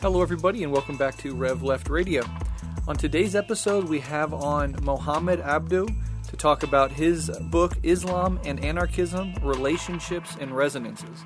Hello everybody and welcome back to Rev Left Radio. On today's episode we have on Mohamed Abdou to talk about his book Islam and Anarchism, Relationships and Resonances.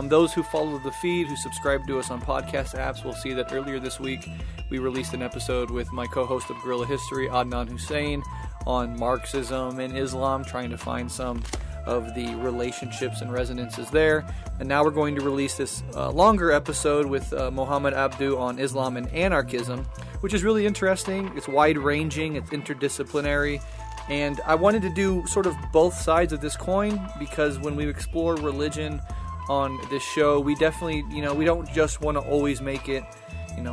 Those who follow the feed, who subscribe to us on podcast apps, will see that earlier this week we released an episode with my co-host of Guerrilla History, Adnan Hussein, on Marxism and Islam, trying to find some of the relationships and resonances there. And now we're going to release this longer episode with Mohamed Abdou on Islam and Anarchism, which is really interesting. It's wide-ranging, it's interdisciplinary, and I wanted to do sort of both sides of this coin, because when we explore religion on this show, we definitely, we don't just want to always make it,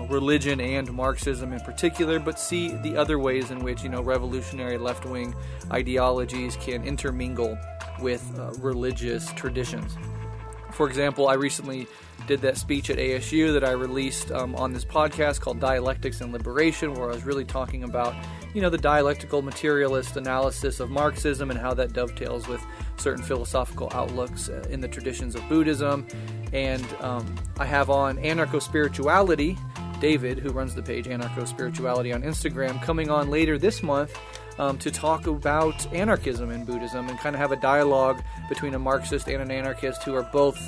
religion and Marxism in particular, but see the other ways in which, revolutionary left-wing ideologies can intermingle with religious traditions. For example, I recently did that speech at ASU that I released on this podcast called Dialectics and Liberation, where I was really talking about, the dialectical materialist analysis of Marxism and how that dovetails with certain philosophical outlooks in the traditions of Buddhism. And I have on anarcho-spirituality, David, who runs the page Anarcho-Spirituality on Instagram, coming on later this month to talk about anarchism in Buddhism and kind of have a dialogue between a Marxist and an anarchist who are both,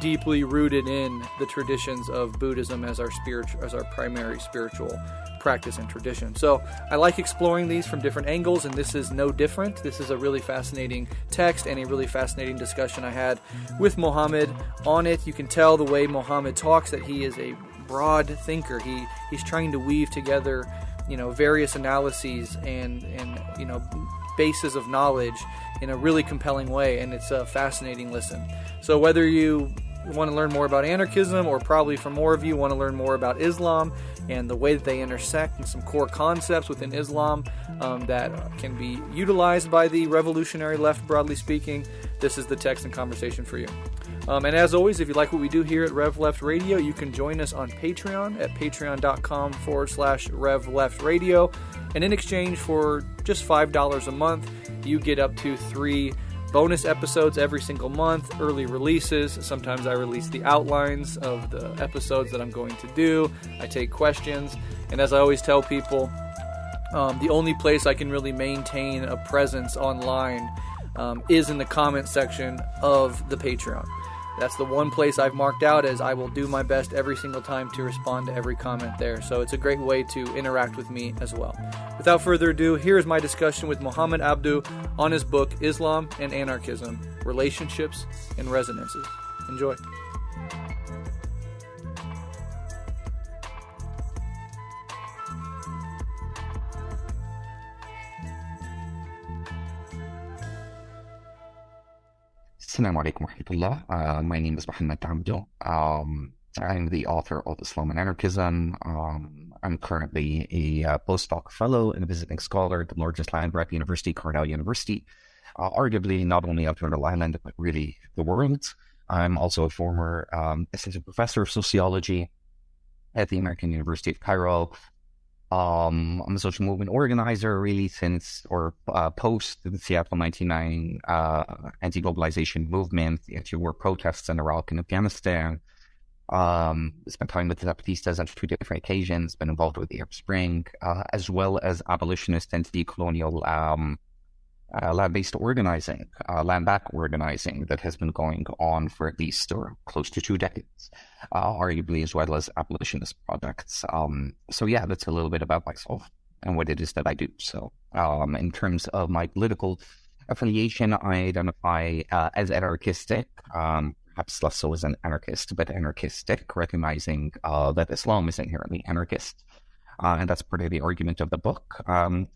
deeply rooted in the traditions of Buddhism as our primary spiritual practice and tradition. So I like exploring these from different angles, and this is no different. This is a really fascinating text and a really fascinating discussion I had with Mohamed on it. You can tell the way Mohamed talks that he is a broad thinker. He's trying to weave together various analyses and bases of knowledge in a really compelling way, and it's a fascinating listen. So whether you want to learn more about anarchism, or probably for more of you want to learn more about Islam and the way that they intersect and some core concepts within Islam that can be utilized by the revolutionary left, broadly speaking, this is the text and conversation for you. And as always, if you like what we do here at Rev Left Radio, you can join us on Patreon at patreon.com/Rev Left Radio. And in exchange for just $5 a month, you get up to 3 bonus episodes every single month, early releases. Sometimes I release the outlines of the episodes that I'm going to do. I take questions. And as I always tell people, the only place I can really maintain a presence online is in the comment section of the Patreon. That's the one place I've marked out as I will do my best every single time to respond to every comment there. So it's a great way to interact with me as well. Without further ado, here is my discussion with Mohamed Abdou on his book Islam and Anarchism, Relationships and Resonances. Enjoy. Assalamu alaikum wa rahmatullah. My name is Mohamed Abdou. I'm the author of Islam and Anarchism. I'm currently a postdoc fellow and a visiting scholar at the largest land grant university, Cornell University, arguably not only up here in Ireland, but really the world. I'm also a former assistant professor of sociology at the American University of Cairo. I'm a social movement organizer really since post the Seattle 99 anti-globalization movement, the anti-war protests in Iraq and Afghanistan. Spent time with the Zapatistas on 2 different occasions, been involved with the Arab Spring, as well as abolitionist and decolonial land-based organizing, land-back organizing that has been going on for at least or close to 2 decades, arguably, as well as abolitionist projects. So yeah, that's a little bit about myself and what it is that I do. So in terms of my political affiliation, I identify as anarchistic, perhaps less so as an anarchist, but anarchistic, recognizing that Islam is inherently anarchist. And that's part of the argument of the book.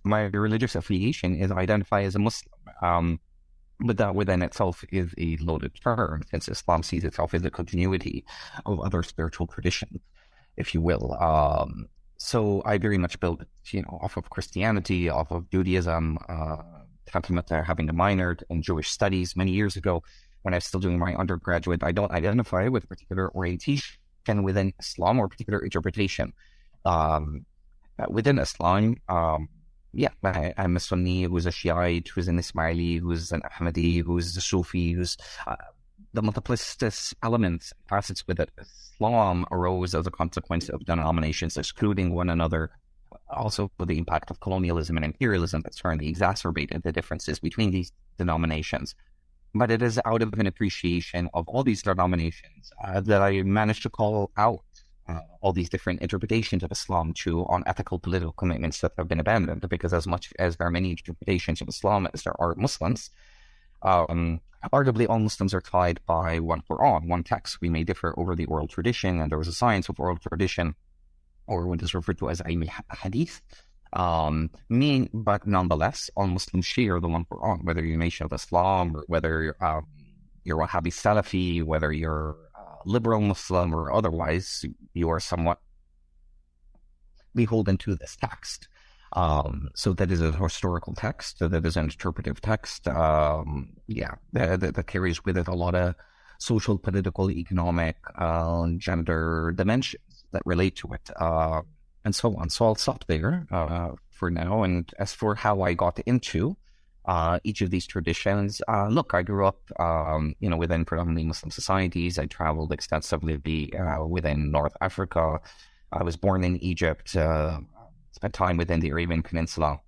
My religious affiliation is I identify as a Muslim, but that within itself is a loaded term, since Islam sees itself as a continuity of other spiritual traditions, if you will. So I very much build, off of Christianity, off of Judaism, tantamount to having a minor in Jewish studies many years ago when I was still doing my undergraduate. I don't identify with a particular orientation within Islam or particular interpretation. Within Islam, I'm a Sunni who's a Shiite, who's an Ismaili, who's an Ahmadi, who's a Sufi, who's the multiplicitous elements, facets with it. Islam arose as a consequence of denominations excluding one another, also with the impact of colonialism and imperialism that certainly exacerbated the differences between these denominations. But it is out of an appreciation of all these denominations that I managed to call out all these different interpretations of Islam to unethical political commitments that have been abandoned, because as much as there are many interpretations of Islam as there are Muslims, arguably all Muslims are tied by one Quran, one text. We may differ over the oral tradition, and there was a science of oral tradition, or what is referred to as ilm hadith. But nonetheless, all Muslims share the one Quran, whether you're a nation of Islam, or whether you're Wahhabi Salafi, whether you're liberal Muslim or otherwise, you are somewhat beholden to this text. So that is a historical text, that is an interpretive text, that carries with it a lot of social, political, economic, gender dimensions that relate to it, and so on. So I'll stop there for now. And as for how I got into each of these traditions, look, I grew up, within predominantly Muslim societies. I traveled extensively within North Africa. I was born in Egypt, spent time within the Arabian Peninsula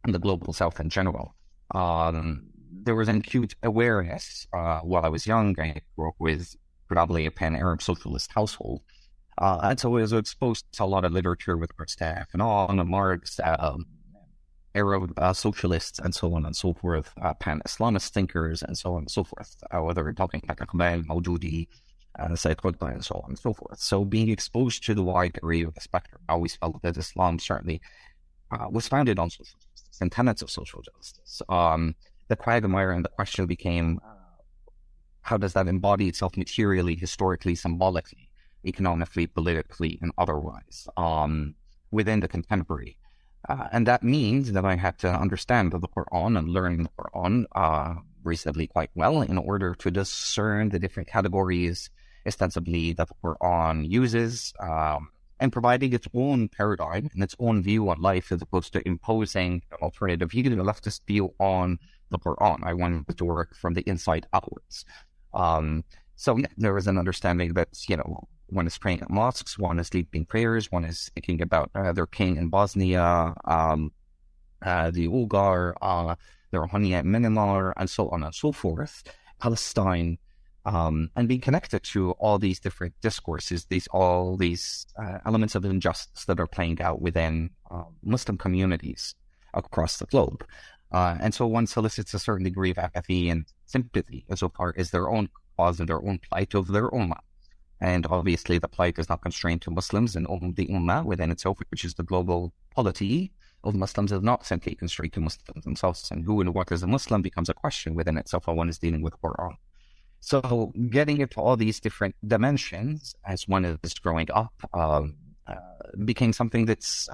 and the global South in general. There was an acute awareness while I was young. I grew up with predominantly a pan-Arab socialist household. And so I was exposed to a lot of literature with regards to Fanon, Marx, Arab socialists, and so on and so forth, pan-Islamist thinkers, and so on and so forth, whether we're talking like Iqbal, Mawdudi, Sayyid Qutb, and so on and so forth. So being exposed to the wide array of the spectrum, I always felt that Islam certainly was founded on social justice and tenets of social justice. The quagmire and the question became, how does that embody itself materially, historically, symbolically, economically, politically, and otherwise within the contemporary? And that means that I had to understand the Quran and learn the Quran reasonably quite well in order to discern the different categories ostensibly that the Quran uses, and providing its own paradigm and its own view on life, as opposed to imposing an alternative view, a leftist view on the Quran. I wanted to work from the inside outwards. So there was an understanding that, one is praying at mosques, one is leading prayers, one is thinking about their king in Bosnia, the Ulgar, the Rouhaniya Myanmar, and so on and so forth, Palestine, and being connected to all these different discourses, all these elements of injustice that are playing out within Muslim communities across the globe. And so one solicits a certain degree of apathy and sympathy insofar as their own cause and their own plight of their own life. And obviously the plight is not constrained to Muslims, and the Ummah within itself, which is the global polity of Muslims, is not simply constrained to Muslims themselves. And who and what is a Muslim becomes a question within itself when one is dealing with Quran. So getting into all these different dimensions as one is growing up became something that's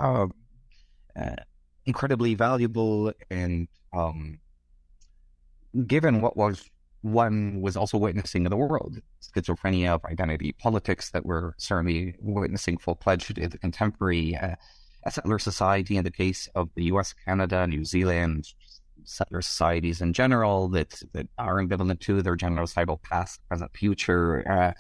incredibly valuable, and given what one was also witnessing in the world, schizophrenia of identity politics that we're certainly witnessing full-fledged in the contemporary settler society, in the case of the US, Canada, New Zealand, settler societies in general that are ambivalent to their genocidal past, present, future,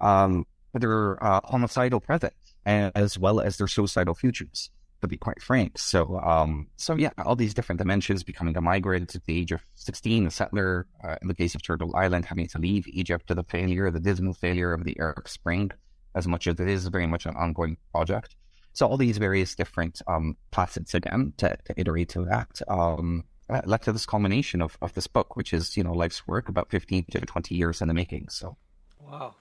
their homicidal present, as well as their suicidal futures, to be quite frank. So all these different dimensions, becoming a migrant at the age of 16, a settler, in the case of Turtle Island, having to leave Egypt to the dismal failure of the Arab Spring, as much as it is very much an ongoing project. So all these various different facets, again, to iterate to that, led to this culmination of this book, which is, life's work, about 15 to 20 years in the making. So, wow.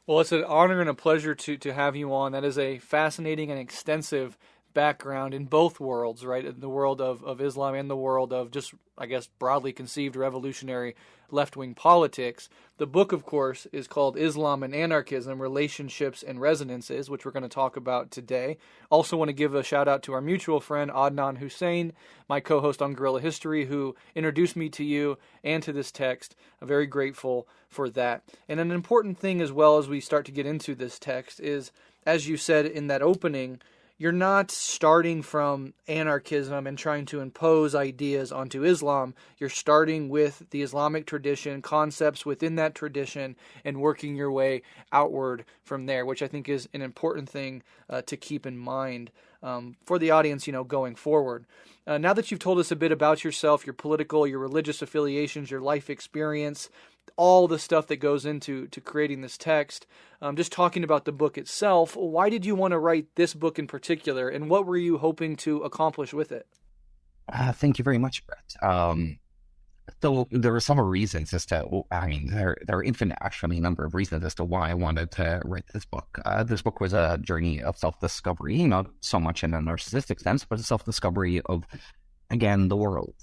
Well, it's an honor and a pleasure to have you on. That is a fascinating and extensive background in both worlds, right? In the world of Islam and the world of just, I guess, broadly conceived revolutionary left-wing politics. The book, of course, is called Islam and Anarchism, Relationships and Resonances, which we're going to talk about today. Also want to give a shout out to our mutual friend, Adnan Hussein, my co-host on Guerrilla History, who introduced me to you and to this text. I'm very grateful for that. And an important thing as well as we start to get into this text is, as you said in that opening, you're not starting from anarchism and trying to impose ideas onto Islam. You're starting with the Islamic tradition, concepts within that tradition, and working your way outward from there, which I think is an important thing to keep in mind for the audience, going forward. Now that you've told us a bit about yourself, your political, your religious affiliations, your life experience, all the stuff that goes into creating this text, just talking about the book itself, why did you want to write this book in particular, and what were you hoping to accomplish with it? Thank you very much, Brett. So there are several reasons there are infinite, actually, number of reasons as to why I wanted to write this book. This book was a journey of self-discovery, not so much in a narcissistic sense, but a self-discovery of, again, the world.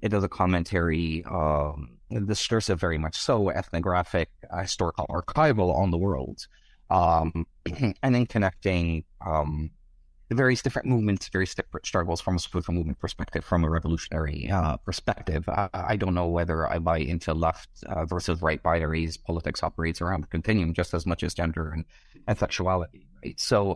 It is a commentary, discursive very much so, ethnographic, historical, archival on the world, and then connecting the various different movements, various different struggles from a social movement perspective, from a revolutionary perspective. I don't know whether I buy into left versus right binaries. Politics operates around the continuum just as much as gender and sexuality, right? So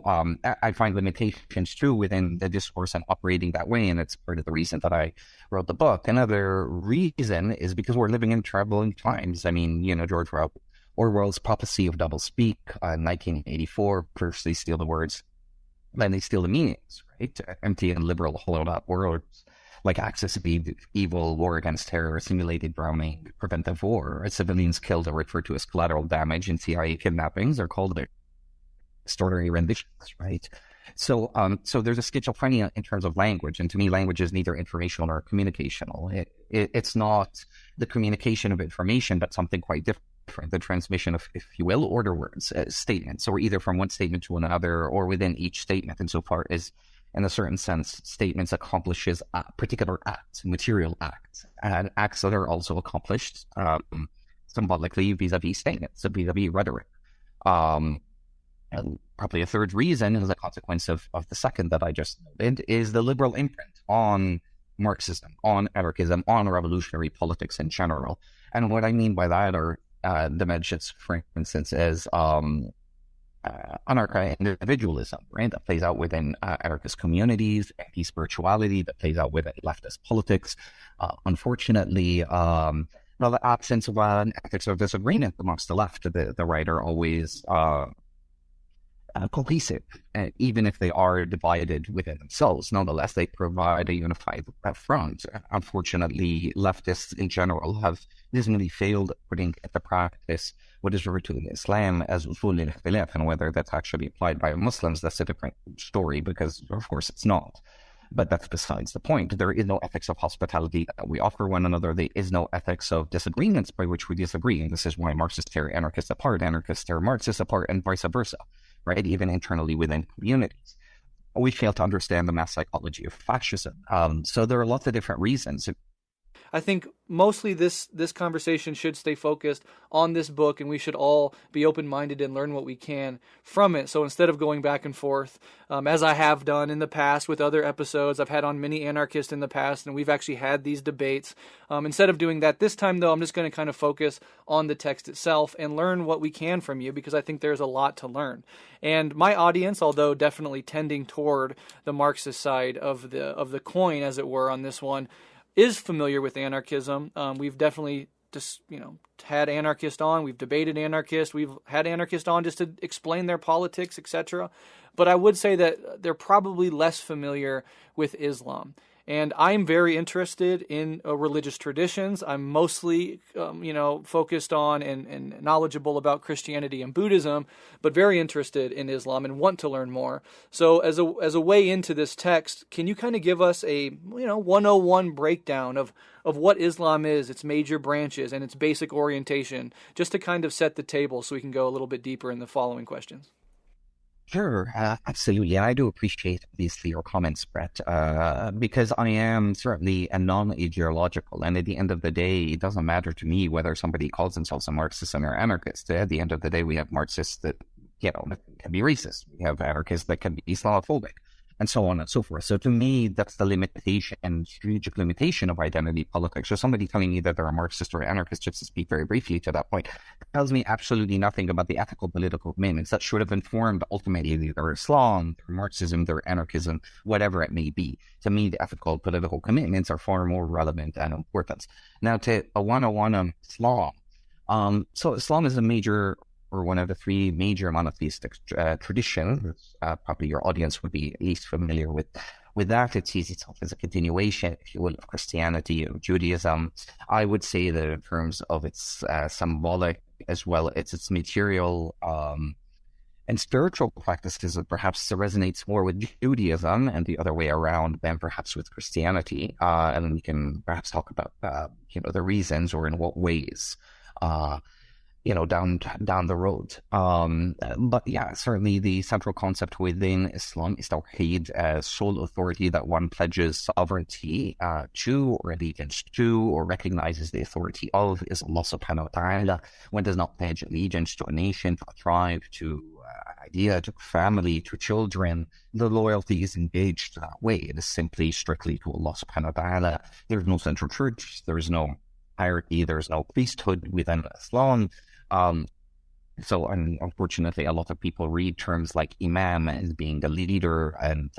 I find limitations too within the discourse and operating that way, and it's part of the reason that I wrote the book. Another reason is because we're living in troubling times. George Orwell's prophecy of doublespeak, 1984, first they steal the words, then they steal the meanings, right? Empty and liberal, hollowed out words like Axis of Evil, War Against Terror, Simulated Drowning, Preventive War, civilians killed are referred to as collateral damage, and CIA kidnappings are called extraordinary renditions, right? So there's a schizophrenia in terms of language, and to me, language is neither informational nor communicational. It's not the communication of information, but something quite different. The transmission of, if you will, order words, statements, or either from one statement to another or within each statement, insofar as, in a certain sense, statements accomplishes a particular act, material act, and acts that are also accomplished symbolically vis-a-vis statements, vis-a-vis rhetoric. And probably a third reason, as a consequence of the second that I just noted, is the liberal imprint on Marxism, on anarchism, on revolutionary politics in general. And what I mean by that are dimensions, for instance, as anarcha-individualism, right? That plays out within anarchist communities, anti-spirituality that plays out within leftist politics. Unfortunately, the absence of an ethics of disagreement amongst the left, the right are always cohesive, even if they are divided within themselves. Nonetheless, they provide a unified front. Unfortunately, leftists in general have dismally failed at putting into practice what is referred to in Islam as usul al-ikhtilaf, and whether that's actually applied by Muslims, that's a different story, because of course it's not. But that's besides the point. There is no ethics of hospitality that we offer one another. There is no ethics of disagreements by which we disagree. And this is why Marxists tear anarchists apart, anarchists tear Marxists apart, and vice versa, right? Even internally within communities. We fail to understand the mass psychology of fascism. So there are lots of different reasons. I think mostly this conversation should stay focused on this book, and we should all be open-minded and learn what we can from it. So instead of going back and forth, as I have done in the past with other episodes, I've had on many anarchists in the past, and we've actually had these debates. Instead of doing that this time, though, I'm just going to kind of focus on the text itself and learn what we can from you, because I think there's a lot to learn. And my audience, although definitely tending toward the Marxist side of the coin, as it were, on this one, is familiar with anarchism. We've definitely just, had anarchists on. We've debated anarchists. We've had anarchists on just to explain their politics, etc. But I would say that they're probably less familiar with Islam. And I'm very interested in religious traditions. I'm mostly, focused on and knowledgeable about Christianity and Buddhism, but very interested in Islam and want to learn more. So as a way into this text, can you kind of give us a 101 breakdown of what Islam is, its major branches, and its basic orientation, just to kind of set the table so we can go a little bit deeper in the following questions? Sure, absolutely. I do appreciate obviously your comments, Brett, because I am certainly a non-ideological, and at the end of the day, it doesn't matter to me whether somebody calls themselves a Marxist or anarchist. At the end of the day, we have Marxists that, can be racist. We have anarchists that can be Islamophobic. and so on and so forth. So to me, that's the limitation and strategic limitation of identity politics. So somebody telling me that they're a Marxist or anarchist, just to speak very briefly to that point, tells me absolutely nothing about the ethical political commitments that should have informed ultimately their Islam, their Marxism, their anarchism, whatever it may be. To me, the ethical political commitments are far more relevant and important. Now, to a 101 on Islam. So Islam is a major, or one of the three major monotheistic traditions. Probably your audience would be at least familiar with that. It sees itself as a continuation, if you will, of Christianity or Judaism. I would say that in terms of its symbolic as well as its material and spiritual practices, it perhaps resonates more with Judaism and the other way around than perhaps with Christianity. And we can perhaps talk about the reasons or in what ways. Down the road. But yeah, certainly the central concept within Islam is Tawheed, sole authority that one pledges sovereignty to or allegiance to or recognizes the authority of is Allah subhanahu wa ta'ala. One does not pledge allegiance to a nation, to a tribe, to an idea, to a family, to children. The loyalty is engaged that way. It is simply strictly to Allah subhanahu wa ta'ala. There's no central church. There is no hierarchy. There's no priesthood within Islam. So unfortunately, a lot of people read terms like imam as being a leader and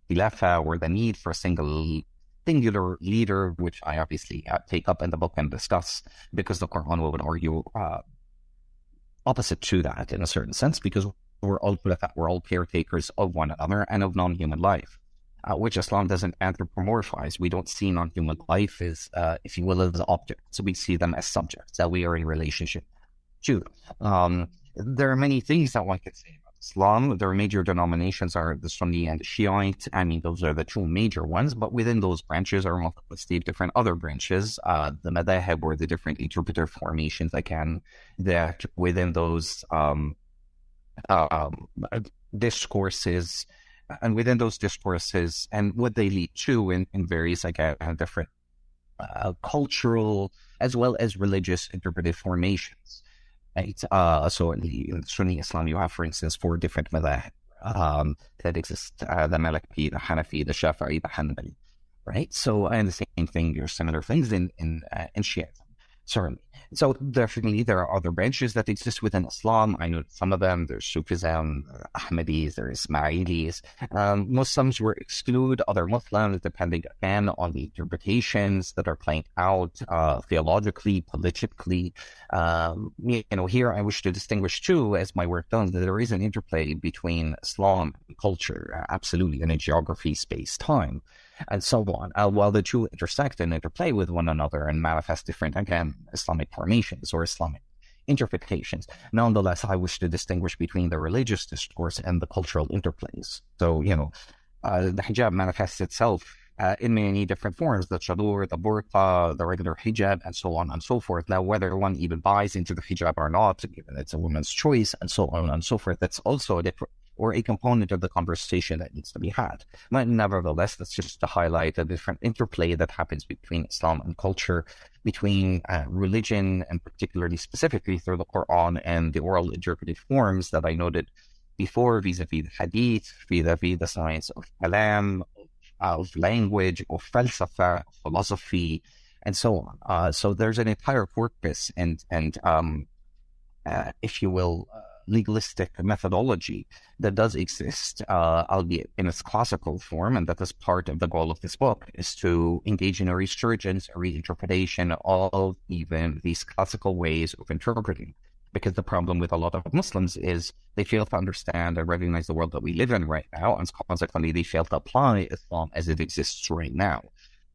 khilafa, or the need for a singular leader, which I obviously take up in the book and discuss, because the Quran would argue opposite to that in a certain sense, because we're all caretakers of one another and of non-human life. Which Islam doesn't anthropomorphize. We don't see non-human life as, if you will, as objects. So we see them as subjects that we are in relationship to. There are many things that one could say about Islam. Their major denominations are the Sunni and the Shiite. I mean, those are the two major ones, but within those branches are multiplicity of different other branches. The madhahib, or the different interpretive formations, again, that within those discourses, and within those discourses and what they lead to in various, again, different cultural as well as religious interpretive formations. Right? So in the Sunni Islam, you have, for instance, 4 different madhahib that exist: the Maliki, the Hanafi, the Shafi'i, the Hanbali. Right? So, and the same thing, there's similar things in Shiism. Certainly. So definitely there are other branches that exist within Islam. I know some of them. There's Sufism, Ahmadis, there's Ismailis. Muslims were excluded, other Muslims, depending again on the interpretations that are playing out theologically, politically. Here I wish to distinguish too, as my work does, that there is an interplay between Islam and culture, absolutely, in a geography, space, time, and so on, while the two intersect and interplay with one another and manifest different, again, Islamic formations or Islamic interpretations. Nonetheless, I wish to distinguish between the religious discourse and the cultural interplays. So, the hijab manifests itself in many different forms: the chadur, the burqa, the regular hijab, and so on and so forth. Now, whether one even buys into the hijab or not, given it's a woman's choice, and so on and so forth, that's also a different, or a component of the conversation that needs to be had. But nevertheless, that's just to highlight a different interplay that happens between Islam and culture, between religion, and particularly specifically through the Quran and the oral interpretive forms that I noted before, vis-a-vis the hadith, vis-a-vis the science of kalam, of language, of falsafa, of philosophy, and so on. So there's an entire corpus and if you will, legalistic methodology that does exist, albeit in its classical form, and that is part of the goal of this book, is to engage in a resurgence, a reinterpretation of even these classical ways of interpreting. Because the problem with a lot of Muslims is they fail to understand and recognize the world that we live in right now, and consequently they fail to apply Islam as it exists right now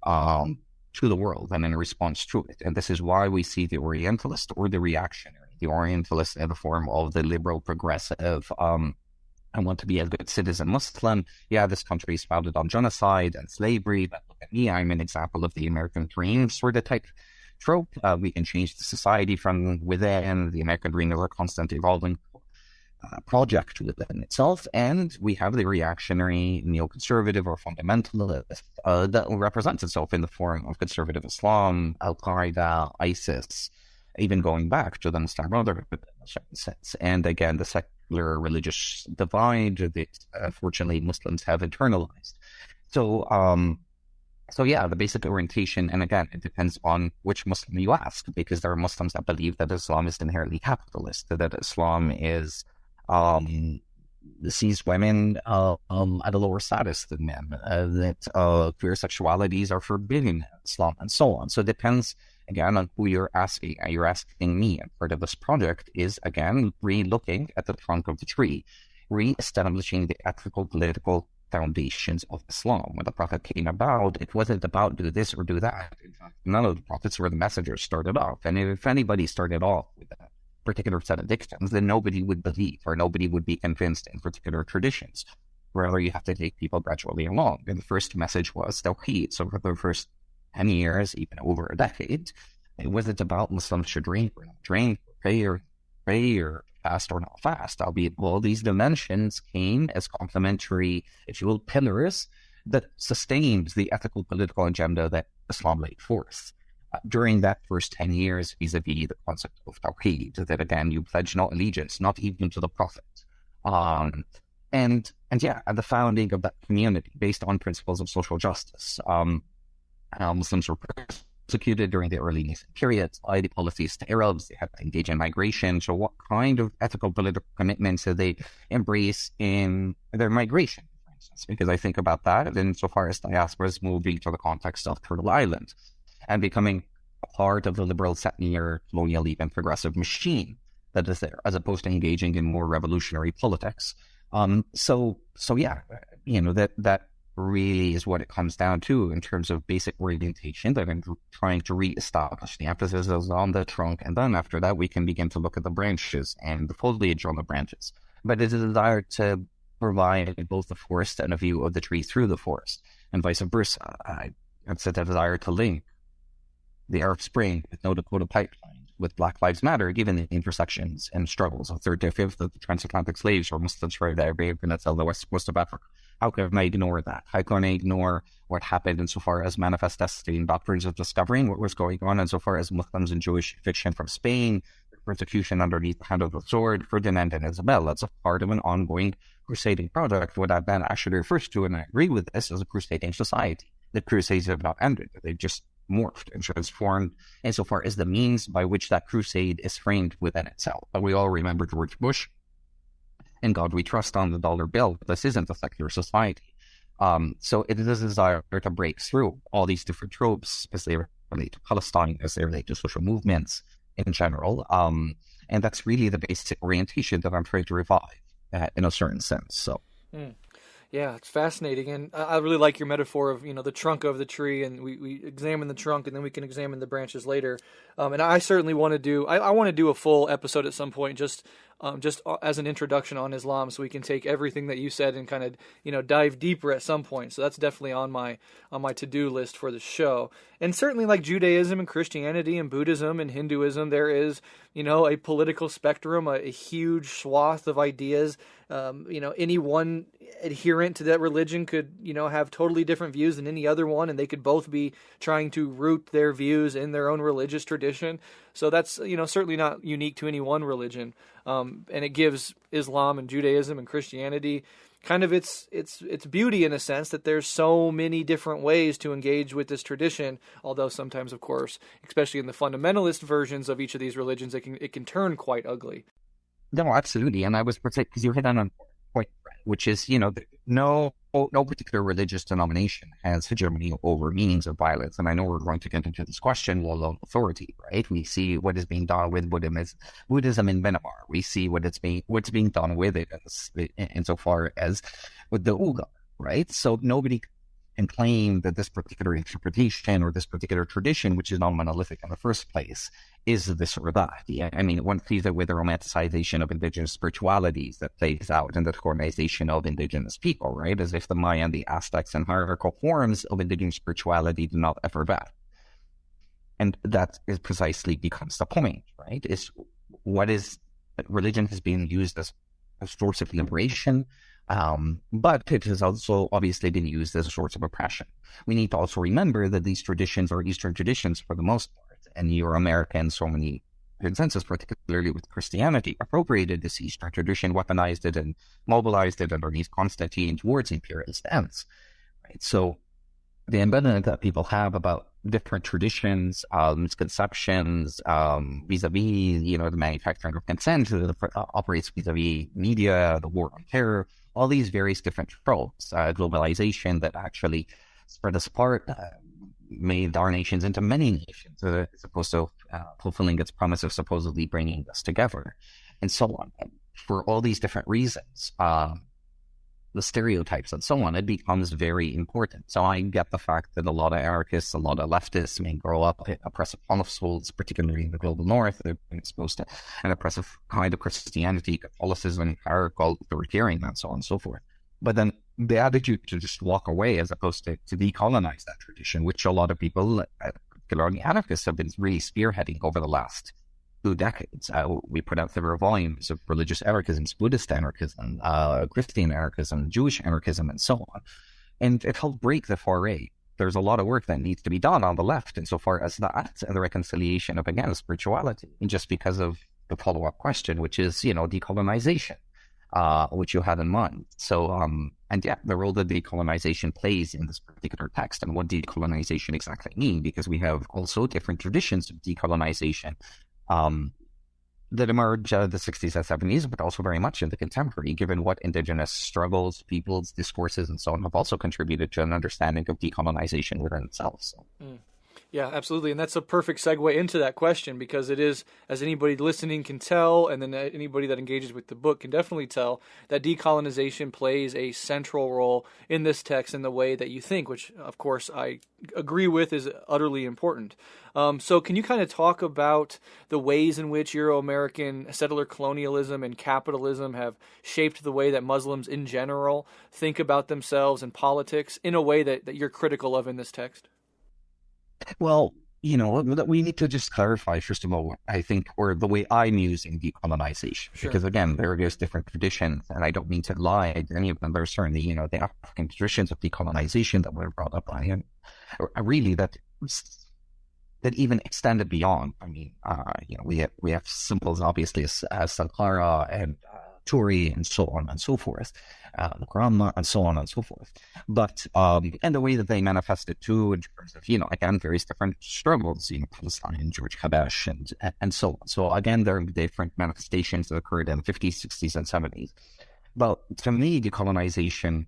to the world and in response to it. And this is why we see the Orientalist or the reactionary. The Orientalist in the form of the liberal progressive, I want to be a good citizen Muslim. Yeah, this country is founded on genocide and slavery, but look at me, I'm an example of the American dream sort of type trope. We can change the society from within. The American dream is a constant evolving project within itself. And we have the reactionary, neoconservative, or fundamentalist that represents itself in the form of conservative Islam, Al-Qaeda, ISIS, even going back to the Muslim Brotherhood in a certain sense. And again, the particular religious divide that fortunately Muslims have internalized. So yeah, the basic orientation, and again, it depends on which Muslim you ask, because there are Muslims that believe that Islam is inherently capitalist, that Islam is sees women at a lower status than men, that queer sexualities are forbidden in Islam, and so on. So it depends, again, on who you're asking. You're asking me, and part of this project is, again, re-looking at the trunk of the tree, re-establishing the ethical, political foundations of Islam. When the Prophet came about, it wasn't about do this or do that. In fact, none of the prophets were the messengers started off. And if anybody started off with that particular set of dictums, then nobody would believe or nobody would be convinced in particular traditions. Rather, you have to take people gradually along. And the first message was Tawheed. So for the first 10 years, even over a decade, it wasn't about Muslims should drink or not drink, or pray or fast or not fast, albeit all these dimensions came as complementary, if you will, pillars that sustained the ethical political agenda that Islam laid forth. During that first 10 years, vis-a-vis the concept of Tawheed, that again, you pledge no allegiance, not even to the Prophet. And the founding of that community based on principles of social justice. Muslims were executed during the early nascent periods by the polytheist Arabs. They had to engage in migration. So what kind of ethical political commitments did they embrace in their migration, for instance? Because I think about that insofar as diasporas moving to the context of Turtle Island and becoming a part of the liberal, settler, colonial, even progressive machine that is there, as opposed to engaging in more revolutionary politics. So yeah, that really is what it comes down to in terms of basic orientation that I'm trying to reestablish. The emphasis is on the trunk, and then after that we can begin to look at the branches and the foliage on the branches. But it is a desire to provide both the forest and a view of the tree through the forest, and vice versa. It's a desire to link the Arab Spring with No Dakota Pipeline, with Black Lives Matter, given the intersections and struggles of third to fifth of the transatlantic slaves or Muslims for the Arabian Peninsula, the west coast of Africa. How can I ignore that? How can I ignore what happened insofar as manifest destiny and doctrines of discovering what was going on insofar as Muslims and Jewish fiction from Spain, persecution underneath the hand of the sword, Ferdinand and Isabel? That's a part of an ongoing crusading project. What that then actually refers to, and I agree with this, is a crusading society. The crusades have not ended. They've just morphed and transformed insofar as the means by which that crusade is framed within itself. But we all remember George Bush, in God we trust on the dollar bill. This isn't a secular society. So it is a desire to break through all these different tropes as they relate to Palestine, as they relate to social movements in general. And that's really the basic orientation that I'm trying to revive in a certain sense. So. Yeah, it's fascinating, and I really like your metaphor of the trunk of the tree, and we examine the trunk, and then we can examine the branches later. And I certainly want to do I want to do a full episode at some point, just as an introduction on Islam, so we can take everything that you said and kind of dive deeper at some point. So that's definitely on my to-do list for the show. And certainly, like Judaism and Christianity and Buddhism and Hinduism, there is a political spectrum, a huge swath of ideas. Any one adherent to that religion could, have totally different views than any other one, and they could both be trying to root their views in their own religious tradition. So that's, certainly not unique to any one religion. And it gives Islam and Judaism and Christianity kind of its beauty in a sense that there's so many different ways to engage with this tradition. Although sometimes, of course, especially in the fundamentalist versions of each of these religions, it can turn quite ugly. No, absolutely. And I was because you hit on a point, which is, no particular religious denomination has hegemony over means of violence. And I know we're going to get into this question, well, authority, right? We see what is being done with Buddhism in Myanmar. We see what's being done with it insofar as with the Uyghur, right? So nobody can claim that this particular interpretation or this particular tradition, which is non-monolithic in the first place, is this or that. Yeah, I mean, one sees it with the romanticization of indigenous spiritualities that plays out in the colonization of indigenous people, right? As if the Mayan, the Aztecs, and hierarchical forms of indigenous spirituality do not ever back. And that is precisely becomes the point, right? Is what is religion has been used as a source of liberation, but it has also obviously been used as a source of oppression. We need to also remember that these traditions are Eastern traditions for the most part, and Euro-American, so many consensus, particularly with Christianity, appropriated this Eastern tradition, weaponized it, and mobilized it underneath Constantine towards imperialist ends. Right? So the ambivalence that people have about different traditions, misconceptions, vis-a-vis, the manufacturing of consent that operates vis-a-vis media, the war on terror, all these various different tropes, globalization that actually spread us apart, made our nations into many nations, as opposed to fulfilling its promise of supposedly bringing us together, and so on. For all these different reasons, the stereotypes and so on, it becomes very important. So I get the fact that a lot of anarchists, a lot of leftists may grow up in oppressive households, particularly in the global north. They've been exposed to an oppressive kind of Christianity, Catholicism, hierarchical, authoritarian, and so on and so forth. But then the attitude to just walk away as opposed to decolonize that tradition, which a lot of people, particularly anarchists, have been really spearheading over the last 2 decades. We put out several volumes of religious anarchisms, Buddhist anarchism, Christian anarchism, Jewish anarchism, and so on. And it helped break the foray. There's a lot of work that needs to be done on the left insofar as that and the reconciliation of, again, spirituality, and just because of the follow-up question, which is, decolonization, which you had in mind. So, and yeah, the role that decolonization plays in this particular text and what decolonization exactly means, because we have also different traditions of decolonization that emerged the 60s and 70s, but also very much in the contemporary, given what indigenous struggles, peoples, discourses, and so on have also contributed to an understanding of decolonization within itself. So. Yeah, absolutely. And that's a perfect segue into that question, because it is, as anybody listening can tell, and then anybody that engages with the book can definitely tell, that decolonization plays a central role in this text in the way that you think, which, of course, I agree with is utterly important. So can you kind of talk about the ways in which Euro-American settler colonialism and capitalism have shaped the way that Muslims in general think about themselves and politics in a way that you're critical of in this text? Well, we need to just clarify, first of all, I think, or the way I'm using decolonization, Sure. because again, there are different traditions, and I don't mean to lie to any of them. There are certainly, the African traditions of decolonization that were brought up by him, really that even extended beyond. I mean, we have symbols, obviously, as Sankara and Turi and so on and so forth, the Quran and so on and so forth. But, and the way that they manifested too, in terms of, again, various different struggles, Palestine, George Habash, and so on. So again, there are different manifestations that occurred in the 50s, 60s, and 70s. But to me, decolonization,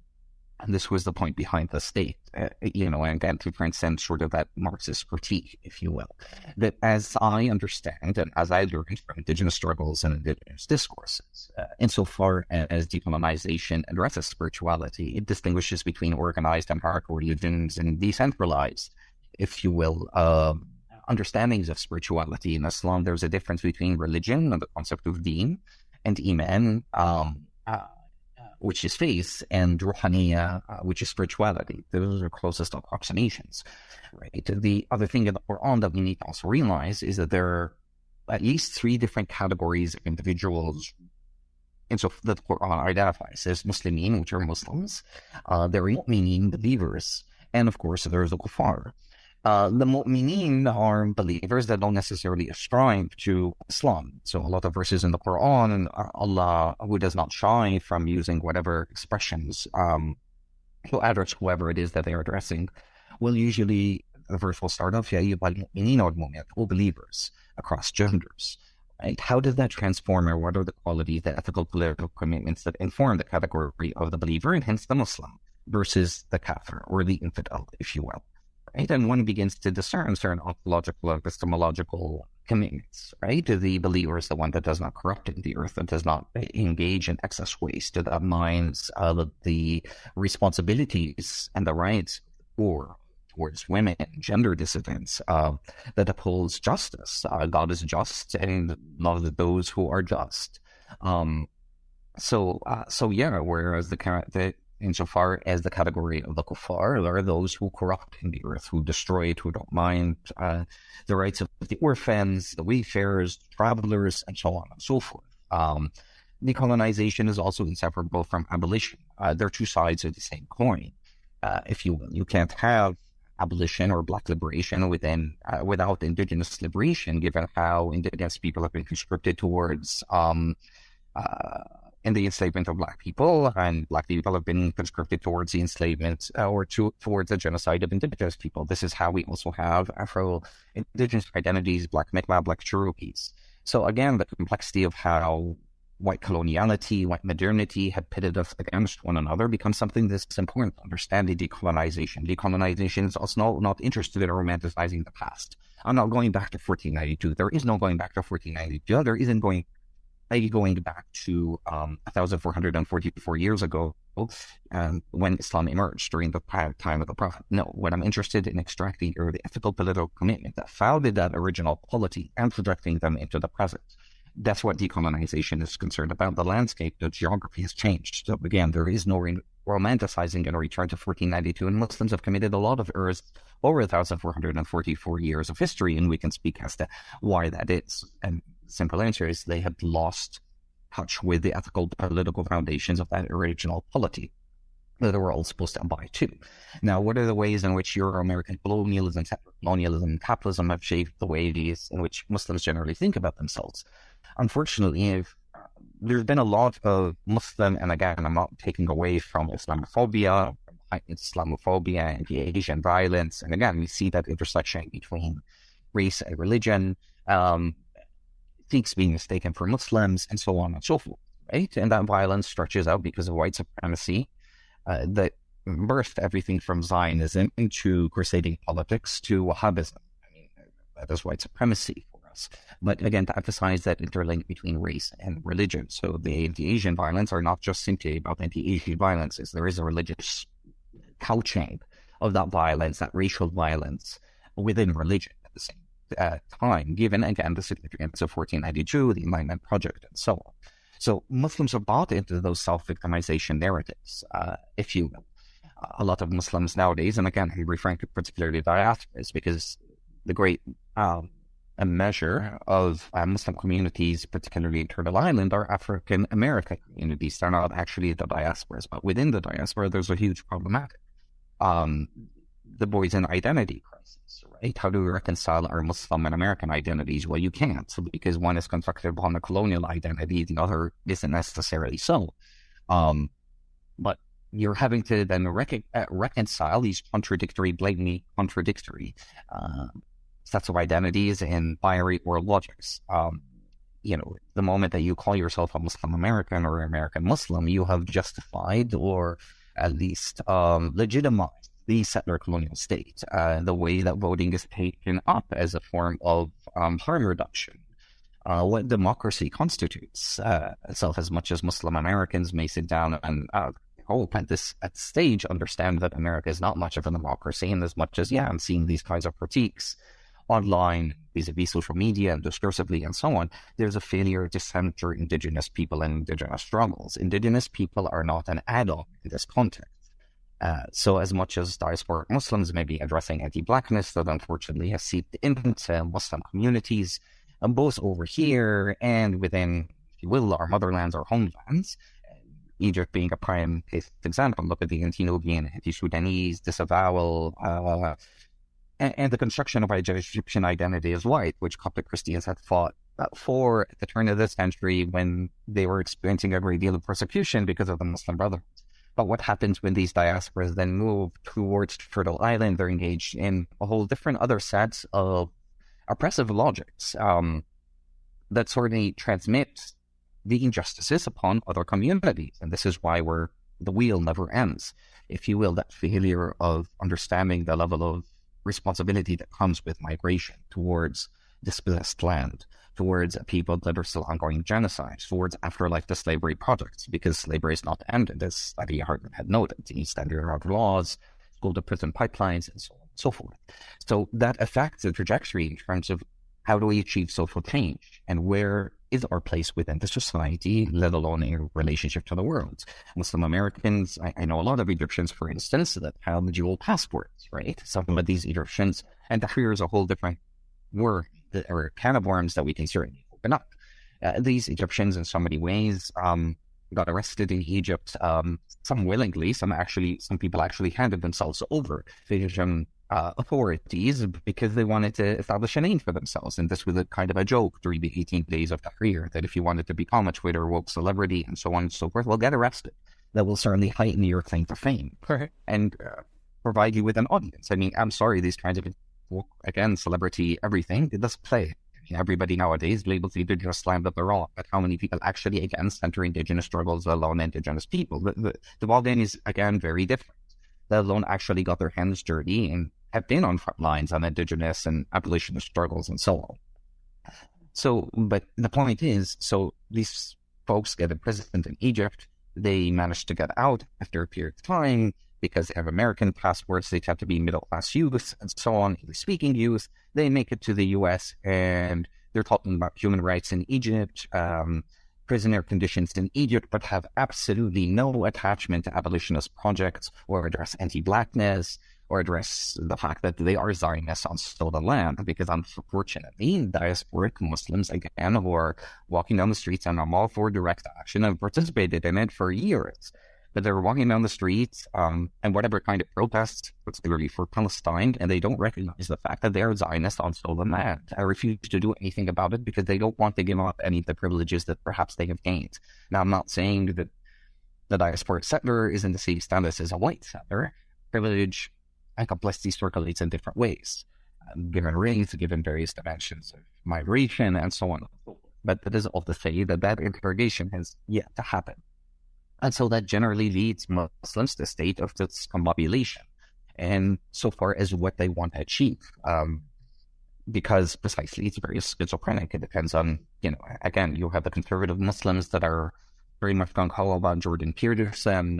and this was the point behind the state, and again, to transcend sort of that Marxist critique, if you will, that as I understand and as I learned from indigenous struggles and indigenous discourses, insofar as decolonization addresses spirituality, it distinguishes between organized and hierarchical religions and decentralized, if you will, understandings of spirituality. In Islam, there's a difference between religion and the concept of deen and iman, which is faith, and ruhaniya, which is spirituality. Those are closest approximations, right? The other thing in the Quran that we need to also realize is that there are at least 3 different categories of individuals that the Quran identifies. There's Muslimin, which are Muslims. There are mu'minin, believers, and of course there's the kuffar. The mu'mineen are believers that don't necessarily ascribe to Islam. So a lot of verses in the Quran, and Allah, who does not shy from using whatever expressions to address whoever it is that they are addressing, will usually, the verse will start off, Ya ayyuhal mu'mineen wal mu'minat, all believers across genders. Right? How does that transform, or what are the qualities, the ethical, political commitments that inform the category of the believer, and hence the Muslim, versus the kafir, or the infidel, if you will? Right? And one begins to discern certain ontological and epistemological commitments, right? The believer is the one that does not corrupt in the earth, that does not engage in excess waste, that minds the responsibilities and the rights of the poor towards women, gender dissidents, that upholds justice. God is just and love those who are just. So yeah, whereas insofar as the category of the kuffar, there are those who corrupt in the earth, who destroy it, who don't mind the rights of the orphans, the wayfarers, travelers, and so on and so forth. Decolonization is also inseparable from abolition. They're 2 sides of the same coin, if you will. You can't have abolition or Black liberation without indigenous liberation, given how indigenous people have been conscripted towards in the enslavement of Black people, and Black people have been conscripted towards the enslavement towards the genocide of indigenous people. This is how we also have Afro-indigenous identities, Black Mi'kmaq, Black Cherokees. So again, the complexity of how white coloniality, white modernity have pitted us against one another becomes something that's important to understand the decolonization. Decolonization is also not interested in romanticizing the past. I'm not going back to 1492. There is no going back to 1492. There isn't going back to 1,444 years ago when Islam emerged during the time of the Prophet. No, what I'm interested in extracting are the ethical political commitment that founded that original polity and projecting them into the present. That's what decolonization is concerned about. The landscape, the geography has changed. So again, there is no romanticizing and a return to 1492, and Muslims have committed a lot of errors over 1,444 years of history, and we can speak as to why that is. And the simple answer is they have lost touch with the ethical political foundations of that original polity that we're all supposed to abide to. Now, what are the ways in which Euro-American colonialism, and capitalism have shaped the ways in which Muslims generally think about themselves? Unfortunately, there's been a lot of Muslim, and again, I'm not taking away from Islamophobia, and the Asian violence, and again, we see that intersection between race and religion, Sikhs being mistaken for Muslims, and so on and so forth, right? And that violence stretches out because of white supremacy that birthed everything from Zionism into crusading politics to Wahhabism. I mean, that is white supremacy for us. But again, to emphasize that interlink between race and religion. So the anti-Asian violence are not just simply about anti-Asian violences. There is a religious couching of that violence, that racial violence within religion at the same time, given, again, the significance of 1492, the Enlightenment Project, and so on. So Muslims have bought into those self-victimization narratives, if you will. A lot of Muslims nowadays, and again, I'm referring to particularly diasporas, because the great a measure of Muslim communities, particularly in Turtle Island, are African American communities. They're not actually the diasporas, but within the diaspora, there's a huge problematic. The boys-in identity crisis, right? How do we reconcile our Muslim and American identities? Well, you can't, because one is constructed upon a colonial identity, the other isn't necessarily so. But you're having to then reconcile these blatantly contradictory sets of identities in binary or logics. The moment that you call yourself a Muslim American or American Muslim, you have justified or at least legitimized the settler colonial state, the way that voting is taken up as a form of harm reduction. What democracy constitutes itself, as much as Muslim Americans may sit down and at this stage understand that America is not much of a democracy, and as much as, I'm seeing these kinds of critiques online, vis-a-vis social media and discursively and so on, there's a failure to center indigenous people and indigenous struggles. Indigenous people are not an add-on in this context. So as much as diasporic Muslims may be addressing anti-Blackness, that unfortunately has seeped into Muslim communities, both over here and within, if you will, our motherlands or homelands. Egypt being a prime case example. Look at the anti-Nubian, anti-Sudanese disavowal, and the construction of Egyptian identity as white, which Coptic Christians had fought for at the turn of the century when they were experiencing a great deal of persecution because of the Muslim Brotherhood. But what happens when these diasporas then move towards Turtle Island? They're engaged in a whole different other sets of oppressive logics that sort of transmit the injustices upon other communities. And this is why the wheel never ends, if you will, that failure of understanding the level of responsibility that comes with migration towards dispossessed land, towards people that are still ongoing genocides, towards afterlife to slavery projects, because slavery is not ended, as Adi Hartman had noted, the standard laws, school to prison pipelines, and so on and so forth. So that affects the trajectory in terms of how do we achieve social change, and where is our place within the society, let alone in relationship to the world. Muslim Americans, I know a lot of Egyptians, for instance, that have dual passports, right? Some of these Egyptians, and here's a whole different word, or can of worms that we can certainly open up. These Egyptians, in so many ways, got arrested in Egypt, some willingly, some people actually handed themselves over to Egyptian authorities because they wanted to establish a name for themselves. And this was a kind of a joke during the 18 days of Tahrir, that if you wanted to become a Twitter woke celebrity and so on and so forth, well, get arrested. That will certainly heighten your claim to fame and provide you with an audience. I mean, I'm sorry, these kinds of, again, celebrity, everything, it does play. Everybody nowadays labels the indigenous slam that they're all, but how many people actually, again, center indigenous struggles, let alone indigenous people? The ballgame is, again, very different. Let alone actually got their hands dirty and have been on front lines on indigenous and abolitionist struggles and so on. So, but the point is, so these folks get imprisoned in Egypt. They manage to get out after a period of time because they have American passports. They tend to be middle-class youth and so on, English-speaking youth. They make it to the U.S. and they're talking about human rights in Egypt, prisoner conditions in Egypt, but have absolutely no attachment to abolitionist projects or address anti-blackness or address the fact that they are Zionists on stolen land, because unfortunately, diasporic Muslims, again, who are walking down the streets, and I'm all for direct action, I've participated in it for years, but they're walking down the streets and whatever kind of protests, particularly for Palestine, and they don't recognize the fact that they are Zionists on stolen land. I refuse to do anything about it because they don't want to give up any of the privileges that perhaps they have gained. Now, I'm not saying that the diasporic settler is in the same status as a white settler. Privilege and complexity circulates in different ways, given race, given various dimensions of migration, and so on. But that is all to say that that interrogation has yet to happen. And so that generally leads Muslims to a state of discombobulation, and so far as what they want to achieve, because precisely it's very schizophrenic. It depends on, again, you have the conservative Muslims that are very much gung-ho about Jordan Peterson,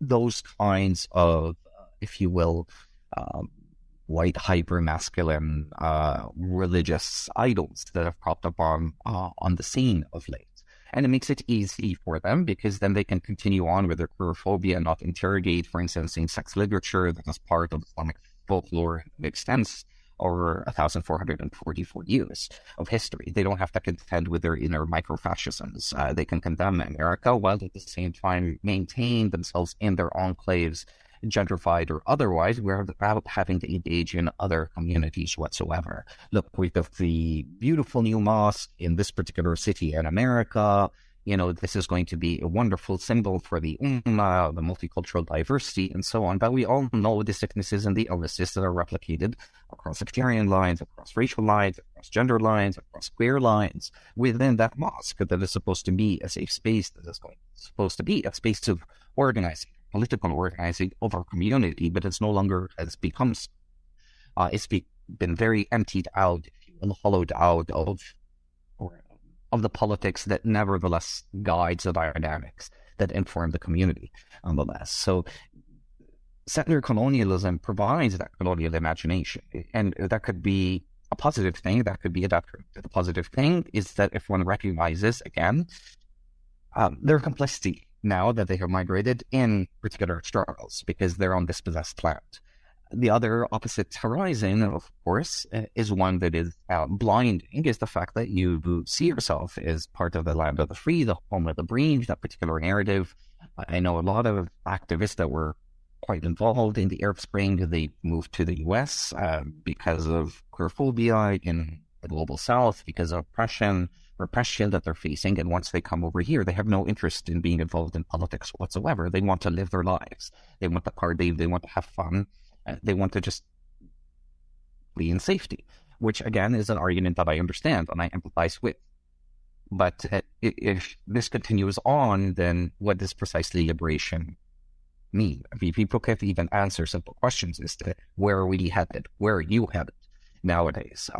those kinds of, if you will, white hyper-masculine religious idols that have cropped up on the scene of late. And it makes it easy for them because then they can continue on with their queerphobia and not interrogate, for instance, same-sex literature that is part of Islamic folklore that extends over 1,444 years of history. They don't have to contend with their inner micro-fascisms. They can condemn America while at the same time maintain themselves in their enclaves, gentrified or otherwise, without having to engage in other communities whatsoever. Look, we've got the beautiful new mosque in this particular city in America. This is going to be a wonderful symbol for the ummah, the multicultural diversity, and so on. But we all know the sicknesses and the illnesses that are replicated across sectarian lines, across racial lines, across gender lines, across queer lines within that mosque that is supposed to be a safe space, that is supposed to be a space of organizing, political organizing of our community, but it's no longer has become. It's been very emptied out, hollowed out of the politics that nevertheless guides the dynamics that inform the community, nonetheless. So settler colonialism provides that colonial imagination, and that could be a positive thing, that could be a detriment. The positive thing is that if one recognizes, again, their complicity now that they have migrated in particular struggles because they're on dispossessed land. The other opposite horizon, of course, is one that is blinding, is the fact that you see yourself as part of the land of the free, the home of the brave, that particular narrative. I know a lot of activists that were quite involved in the Arab Spring. They moved to the U.S. Because of queerphobia in the global South, because of repression that they're facing. And once they come over here, they have no interest in being involved in politics whatsoever. They want to live their lives. They want to party. They want to have fun. They want to just be in safety, which again is an argument that I understand and I empathize with. But if this continues on, then what does precisely liberation mean? I mean, people can't even answer simple questions as to where are we headed? Where are you headed nowadays?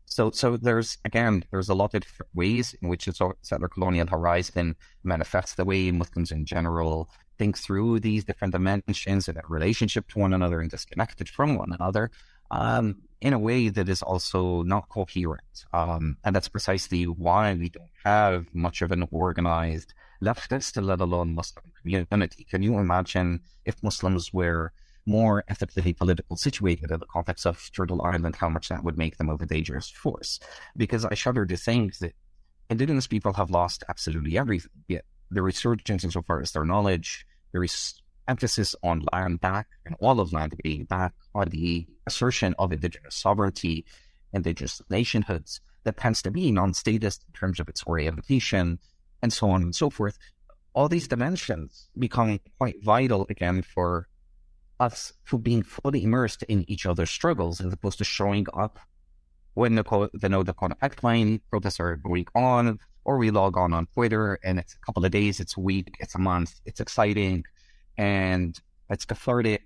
So there's a lot of different ways in which the settler colonial horizon manifests, the way Muslims in general think through these different dimensions and their relationship to one another and disconnected from one another in a way that is also not coherent. And that's precisely why we don't have much of an organized leftist, let alone Muslim community. Can you imagine if Muslims were more ethically political situated in the context of Turtle Island, how much that would make them of a dangerous force? Because I shudder to think that indigenous people have lost absolutely everything. Yet the resurgence insofar as their knowledge, their emphasis on land back and all of land being back, on the assertion of indigenous sovereignty, indigenous nationhoods that tends to be non-statist in terms of its orientation, and so on and so forth. All these dimensions become quite vital again for us for being fully immersed in each other's struggles, as opposed to showing up when the No Dakota Pipeline protests are going on, or we log on Twitter and it's a couple of days, it's a week, it's a month, it's exciting, and it's cathartic.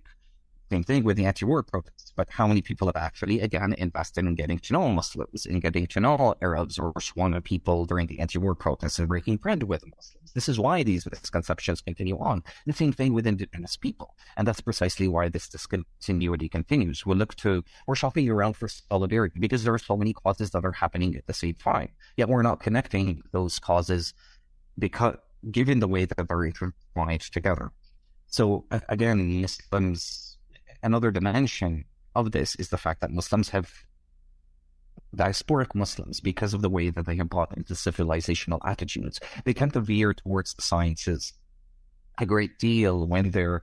Same thing with the anti-war protests. But how many people have actually, again, invested in getting to know Muslims, in getting to know Arabs or Rwanda people during the anti-war protests and breaking bread with Muslims? This is why these misconceptions continue on. The same thing with indigenous people. And that's precisely why this discontinuity continues. We're shopping around for solidarity because there are so many causes that are happening at the same time. Yet we're not connecting those causes because, given the way that they're intertwined together. So again, another dimension of this is the fact that diasporic Muslims, because of the way that they have bought into civilizational attitudes, they tend to veer towards the sciences a great deal when they're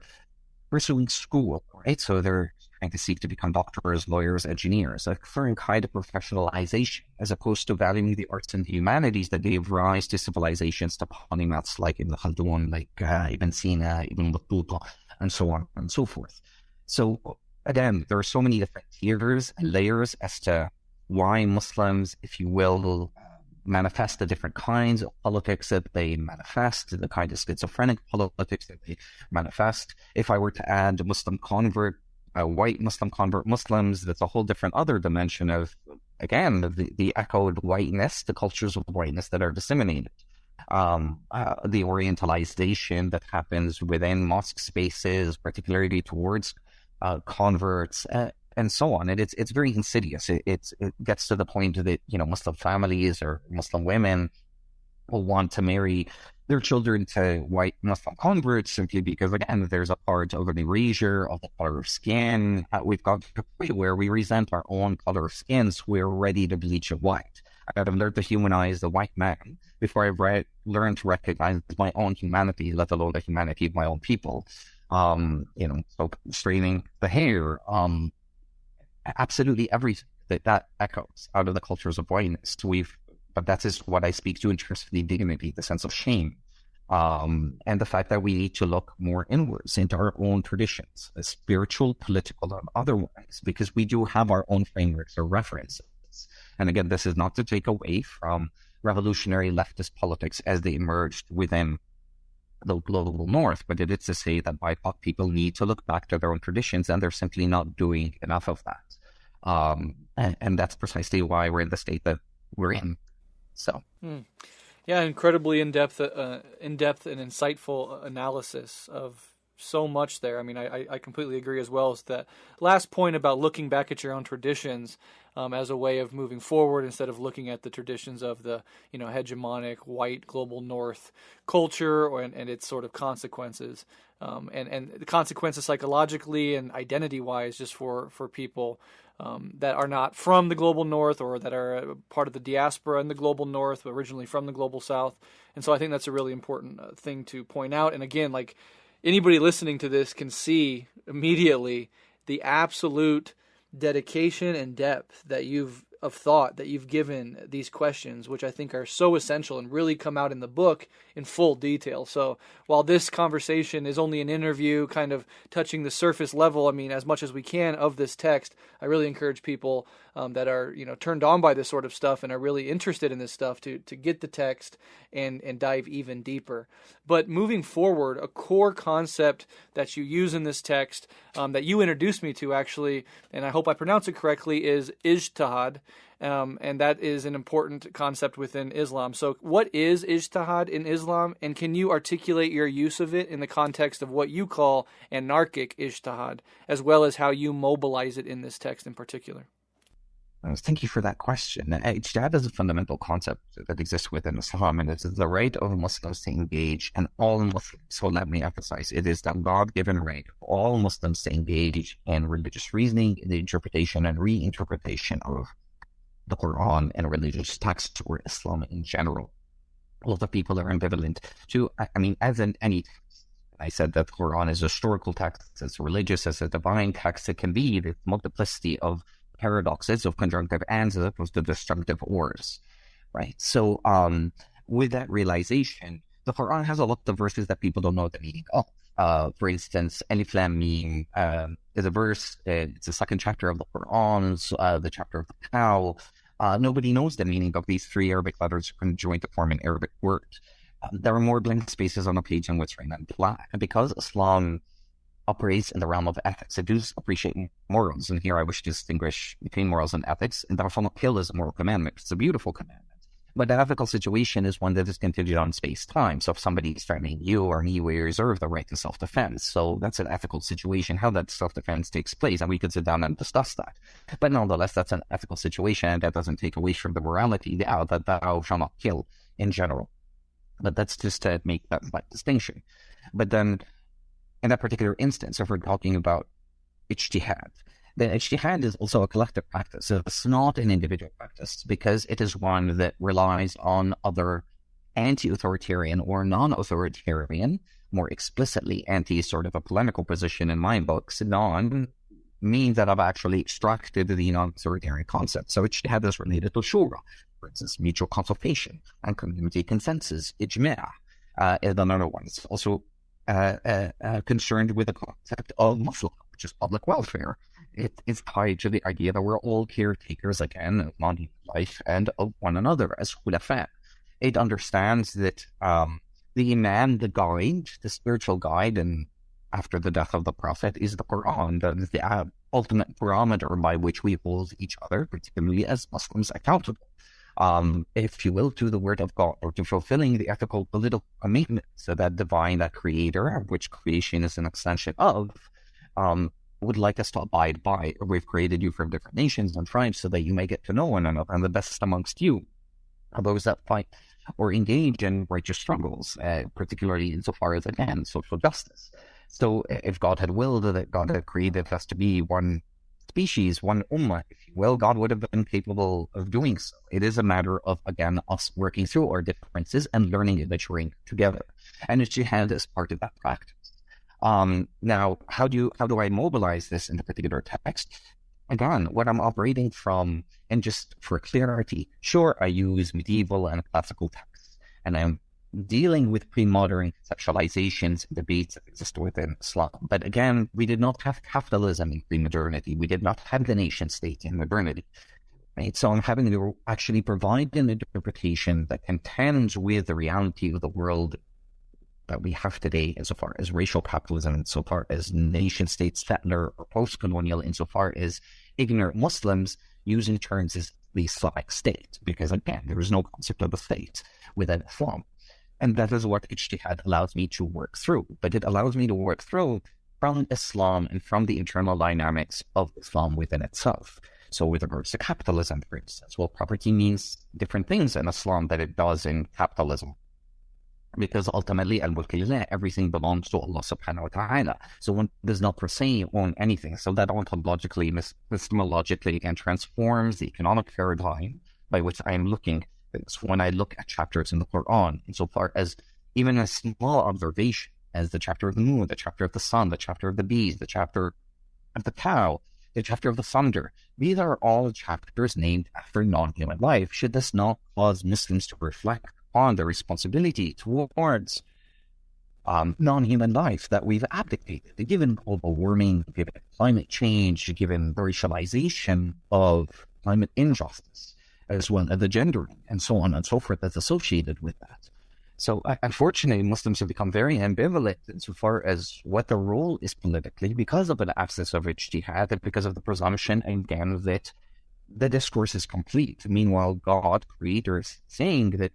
pursuing school, right? So they're trying to seek to become doctors, lawyers, engineers, occurring kind of professionalization, as opposed to valuing the arts and the humanities that gave rise to civilizations, to polymaths like Ibn Khaldun, like Ibn Sina, Ibn Battuta, and so on and so forth. So again, there are so many different tiers and layers as to why Muslims, if you will, manifest the different kinds of politics that they manifest, the kind of schizophrenic politics that they manifest. If I were to add Muslim convert, white Muslim convert Muslims, that's a whole different other dimension of, again, the echoed whiteness, the cultures of whiteness that are disseminated. The orientalization that happens within mosque spaces, particularly towards converts, and so on. And it's very insidious. It gets to the point that, Muslim families or Muslim women will want to marry their children to white Muslim converts simply because, again, there's a part of an erasure of the color of skin. We've got to a point where we resent our own color of skin, so we're ready to bleach it white. I've learned to humanize the white man before I've learned to recognize my own humanity, let alone the humanity of my own people. So straightening the hair, absolutely everything that echoes out of the cultures of whiteness. But that is what I speak to in terms of the dignity, the sense of shame, and the fact that we need to look more inwards into our own traditions, spiritual, political, and otherwise, because we do have our own frameworks or references. And again, this is not to take away from revolutionary leftist politics as they emerged within the global north, but it is to say that BIPOC people need to look back to their own traditions, and they're simply not doing enough of that. And that's precisely why we're in the state that we're in. So, yeah, incredibly in-depth and insightful analysis of so much there. I mean, I completely agree as well as that last point about looking back at your own traditions as a way of moving forward instead of looking at the traditions of the hegemonic white global north culture and its sort of consequences and the consequences psychologically and identity wise just for people that are not from the global north or that are part of the diaspora in the global north, but originally from the global south. And so I think that's a really important thing to point out. And again, like anybody listening to this can see immediately the absolute dedication and depth that you've given these questions, which I think are so essential and really come out in the book in full detail. So while this conversation is only an interview kind of touching the surface level, I mean, as much as we can of this text, I really encourage people that are, turned on by this sort of stuff and are really interested in this stuff to get the text and dive even deeper. But moving forward, a core concept that you use in this text that you introduced me to actually, and I hope I pronounce it correctly, is ijtihad. And that is an important concept within Islam. So what is ijtihad in Islam, and can you articulate your use of it in the context of what you call anarchic ijtihad, as well as how you mobilize it in this text in particular? Thank you for that question. Ijtihad is a fundamental concept that exists within Islam, and it is the right of Muslims to engage, and all Muslims, so let me emphasize, it is the God-given right of all Muslims to engage in religious reasoning, in the interpretation and reinterpretation of the Quran and religious texts or Islam in general. A lot of people are ambivalent to, as in any text, I said that the Quran is a historical text, as religious as a divine text. It can be the multiplicity of paradoxes, of conjunctive ands, as opposed to disjunctive ors, right? So with that realization, the Quran has a lot of verses that people don't know the meaning of. For instance, Alif Lam Mim is a verse, it's the second chapter of the Quran, the chapter of the cow. Nobody knows the meaning of these three Arabic letters conjoined to form an Arabic word. There are more blank spaces on a page than what's written in black. And because Islam operates in the realm of ethics, it does appreciate morals. And here I wish to distinguish between morals and ethics. And therefore, not kill is a moral commandment. It's a beautiful commandment. But the ethical situation is one that is contingent on space-time. So if somebody is threatening you or me, we reserve the right to self-defense. So that's an ethical situation, how that self-defense takes place. And we could sit down and discuss that. But nonetheless, that's an ethical situation. And that doesn't take away from the morality that thou shalt not kill in general. But that's just to make that distinction. But then, in that particular instance, if we're talking about ijtihad, then ijtihad is also a collective practice. So it's not an individual practice because it is one that relies on other anti-authoritarian or non-authoritarian, more explicitly anti sort of a polemical position in my books. Non means that I've actually extracted the non-authoritarian concept. So ijtihad is related to shura, for instance, mutual consultation and community consensus, ijma' is another one. It's also concerned with the concept of maslaha, which is public welfare. It is tied to the idea that we're all caretakers, again, of non-human life and of one another as khulafa. It understands that the imam, the guide, the spiritual guide, and after the death of the Prophet is the Quran. That is the ultimate parameter by which we hold each other, particularly as Muslims, accountable. If you will, to the word of God, or to fulfilling the ethical political commitment, so that divine, that creator, of which creation is an extension of, would like us to abide by. We've created you from different nations and tribes so that you may get to know one another, and the best amongst you are those that fight or engage in righteous struggles, particularly insofar as, again, social justice. So if God had willed that God had created us to be one species, one ummah, if you will, God would have been capable of doing so. It is a matter of, again, us working through our differences and learning and maturing together. And ijtihad is part of that practice. Now, how do I mobilize this in the particular text? Again, what I'm operating from, and just for clarity, sure, I use medieval and classical texts, and I'm dealing with pre-modern conceptualizations and debates that exist within Islam. But again, we did not have capitalism in pre-modernity. We did not have the nation state in modernity. Right? So I'm having to actually provide an interpretation that contends with the reality of the world that we have today, insofar as racial capitalism, insofar as nation state, settler, or post-colonial, insofar as ignorant Muslims using terms as the Islamic state. Because again, there is no concept of a state within Islam. And that is what ijtihad allows me to work through. But it allows me to work through from Islam and from the internal dynamics of Islam within itself. So with regards to capitalism, for instance, well, property means different things in Islam than it does in capitalism. Because ultimately, everything belongs to Allah subhanahu wa ta'ala. So one does not per se own anything. So that ontologically, epistemologically, again, transforms the economic paradigm by which I am looking. So when I look at chapters in the Quran, insofar as even a small observation, as the chapter of the moon, the chapter of the sun, the chapter of the bees, the chapter of the cow, the chapter of the thunder, these are all chapters named after non-human life. Should this not cause Muslims to reflect on the responsibility towards non-human life that we've abdicated, given global warming, given climate change, given the racialization of climate injustice, as well as the gendering, and so on and so forth that's associated with that. So unfortunately, Muslims have become very ambivalent insofar as what their role is politically because of an absence of ijtihad and because of the presumption, again, that the discourse is complete. Meanwhile, God, Creator, is saying that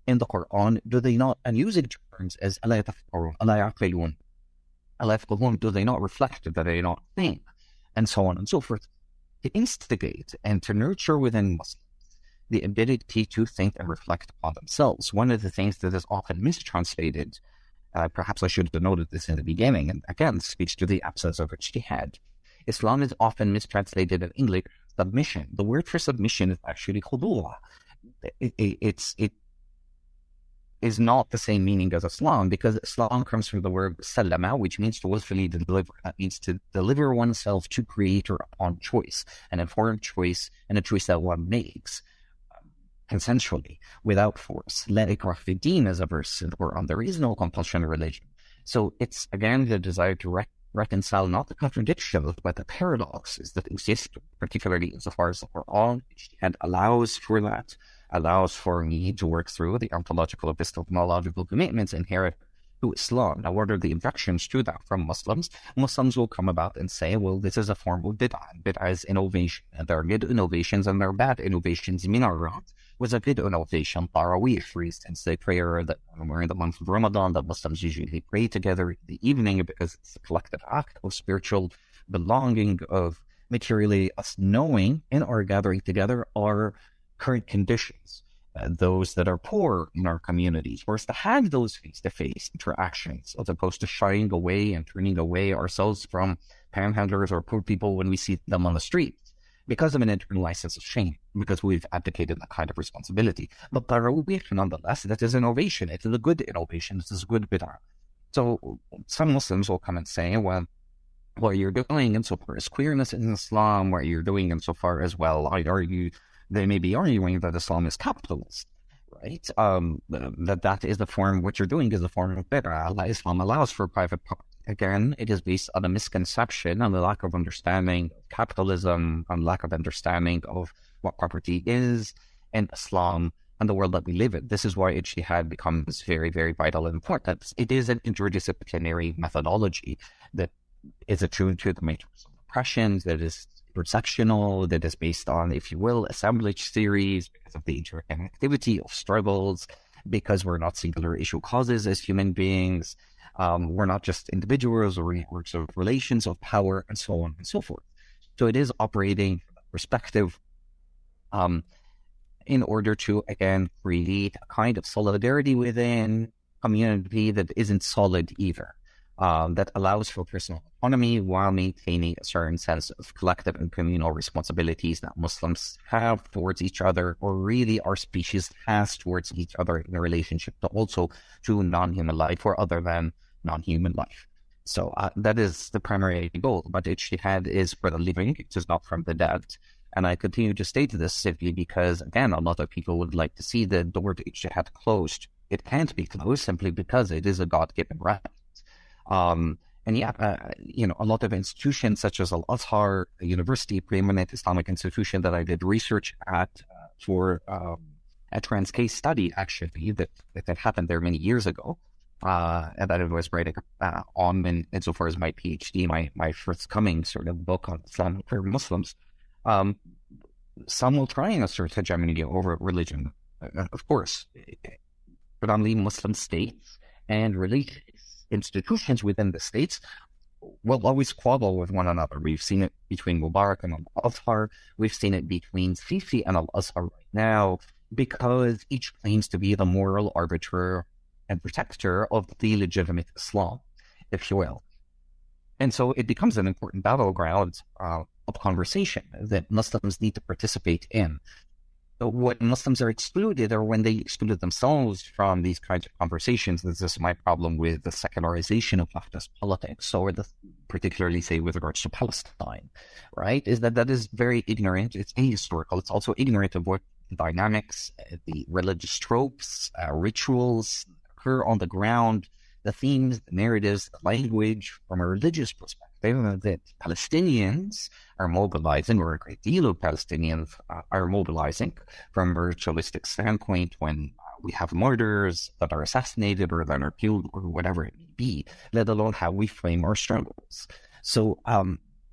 in the Quran, do they not, and using terms as أَلَا يَتَفَكَّرُونَ أَلَا يَعْقِلُونَ أَلَا يَفْقَهُونَ, do they not reflect, do they not think, and so on and so forth, to instigate and to nurture within Muslims the ability to think and reflect upon themselves. One of the things that is often mistranslated, perhaps I should have noted this in the beginning, and again, speaks to the absence of ijtihad. Islam is often mistranslated in English, submission. The word for submission is actually khudu'. is not the same meaning as Islam, because Islam comes from the word salama, which means to willfully deliver. That means to deliver oneself to Creator upon choice, an informed choice, and a choice that one makes consensually, without force. La ikrah fi din, as a verse in the Quran. There is no compulsion in religion. So it's, again, the desire to reconcile not the contradictions, but the paradoxes that exist, particularly insofar as the Quran and allows for that, allows for me to work through the ontological, epistemological commitments inherent to Islam. Now, what are the objections to that from Muslims? Muslims will come about and say, well, this is a form of bid'ah. Bid'ah is innovation, and there are good innovations and there are bad innovations. Minarat was a good innovation. Tarawih, for instance, the prayer that we're in the month of Ramadan, that Muslims usually pray together in the evening because it's a collective act of spiritual belonging, of materially us knowing in our gathering together our current conditions, those that are poor in our communities, for us to have those face-to-face interactions, as opposed to shying away and turning away ourselves from panhandlers or poor people when we see them on the street, because of an internalized sense of shame, because we've abdicated that kind of responsibility. But Tarawih, nonetheless, that is innovation. It is a good innovation. It is a good bid'ah. So some Muslims will come and say, well, what you're doing insofar as queerness in Islam, what you're doing insofar as, well, I argue, they may be arguing that Islam is capitalist, right? That is the form, what you're doing is a form of bid'ah. Islam allows for private property. Again, it is based on a misconception, on the lack of understanding of capitalism, on lack of understanding of what property is in Islam and the world that we live in. This is why ijtihad becomes very, very vital and important. It is an interdisciplinary methodology that is attuned to the matrix of oppressions, that is intersectional, that is based on, if you will, assemblage theories, because of the interconnectivity of struggles, because we're not singular issue causes as human beings. We're not just individuals or networks of relations of power, and so on and so forth. So it is operating from that perspective in order to, again, create a kind of solidarity within community that isn't solid either, that allows for personal autonomy while maintaining a certain sense of collective and communal responsibilities that Muslims have towards each other, or really our species has towards each other in a relationship to non-human life or other than non-human life. So that is the primary goal. But ijtihad is for the living, it is not from the dead. And I continue to state this simply because, again, a lot of people would like to see the door to ijtihad closed. It can't be closed simply because it is a God-given right. And yet, a lot of institutions such as Al-Azhar, a university, preeminent Islamic institution that I did research at for a trans case study, actually, that happened there many years ago, and that I was writing on, insofar as my PhD, my forthcoming sort of book on Islam for Muslims. Some will try and assert hegemony over religion. Of course, predominantly Muslim states and religious institutions within the states will always squabble with one another. We've seen it between Mubarak and Al-Azhar. We've seen it between Sisi and Al-Azhar right now, because each claims to be the moral arbiter and protector of the legitimate Islam, if you will. And so it becomes an important battleground of conversation that Muslims need to participate in. When Muslims are excluded, or when they excluded themselves from these kinds of conversations, this is my problem with the secularization of leftist politics, or particularly, say, with regards to Palestine, right, is that is very ignorant. It's ahistorical. It's also ignorant of what the dynamics, the religious tropes, rituals occur on the ground, the themes, the narratives, the language from a religious perspective, that Palestinians are mobilizing, or a great deal of Palestinians are mobilizing from a ritualistic standpoint when we have martyrs that are assassinated or that are killed or whatever it may be, let alone how we frame our struggles. So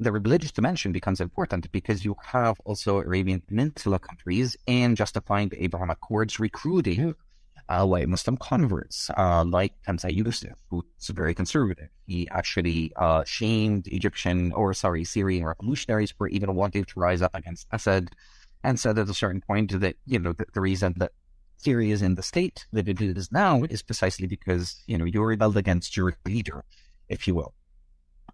the religious dimension becomes important because you have also Arabian Peninsula countries and justifying the Abraham Accords recruiting white Muslim converts, like Hamza Yusuf, who's very conservative. He actually shamed Syrian revolutionaries for even wanting to rise up against Assad, and said at a certain point that, the reason that Syria is in the state that it is now is precisely because, you rebelled against your leader, if you will.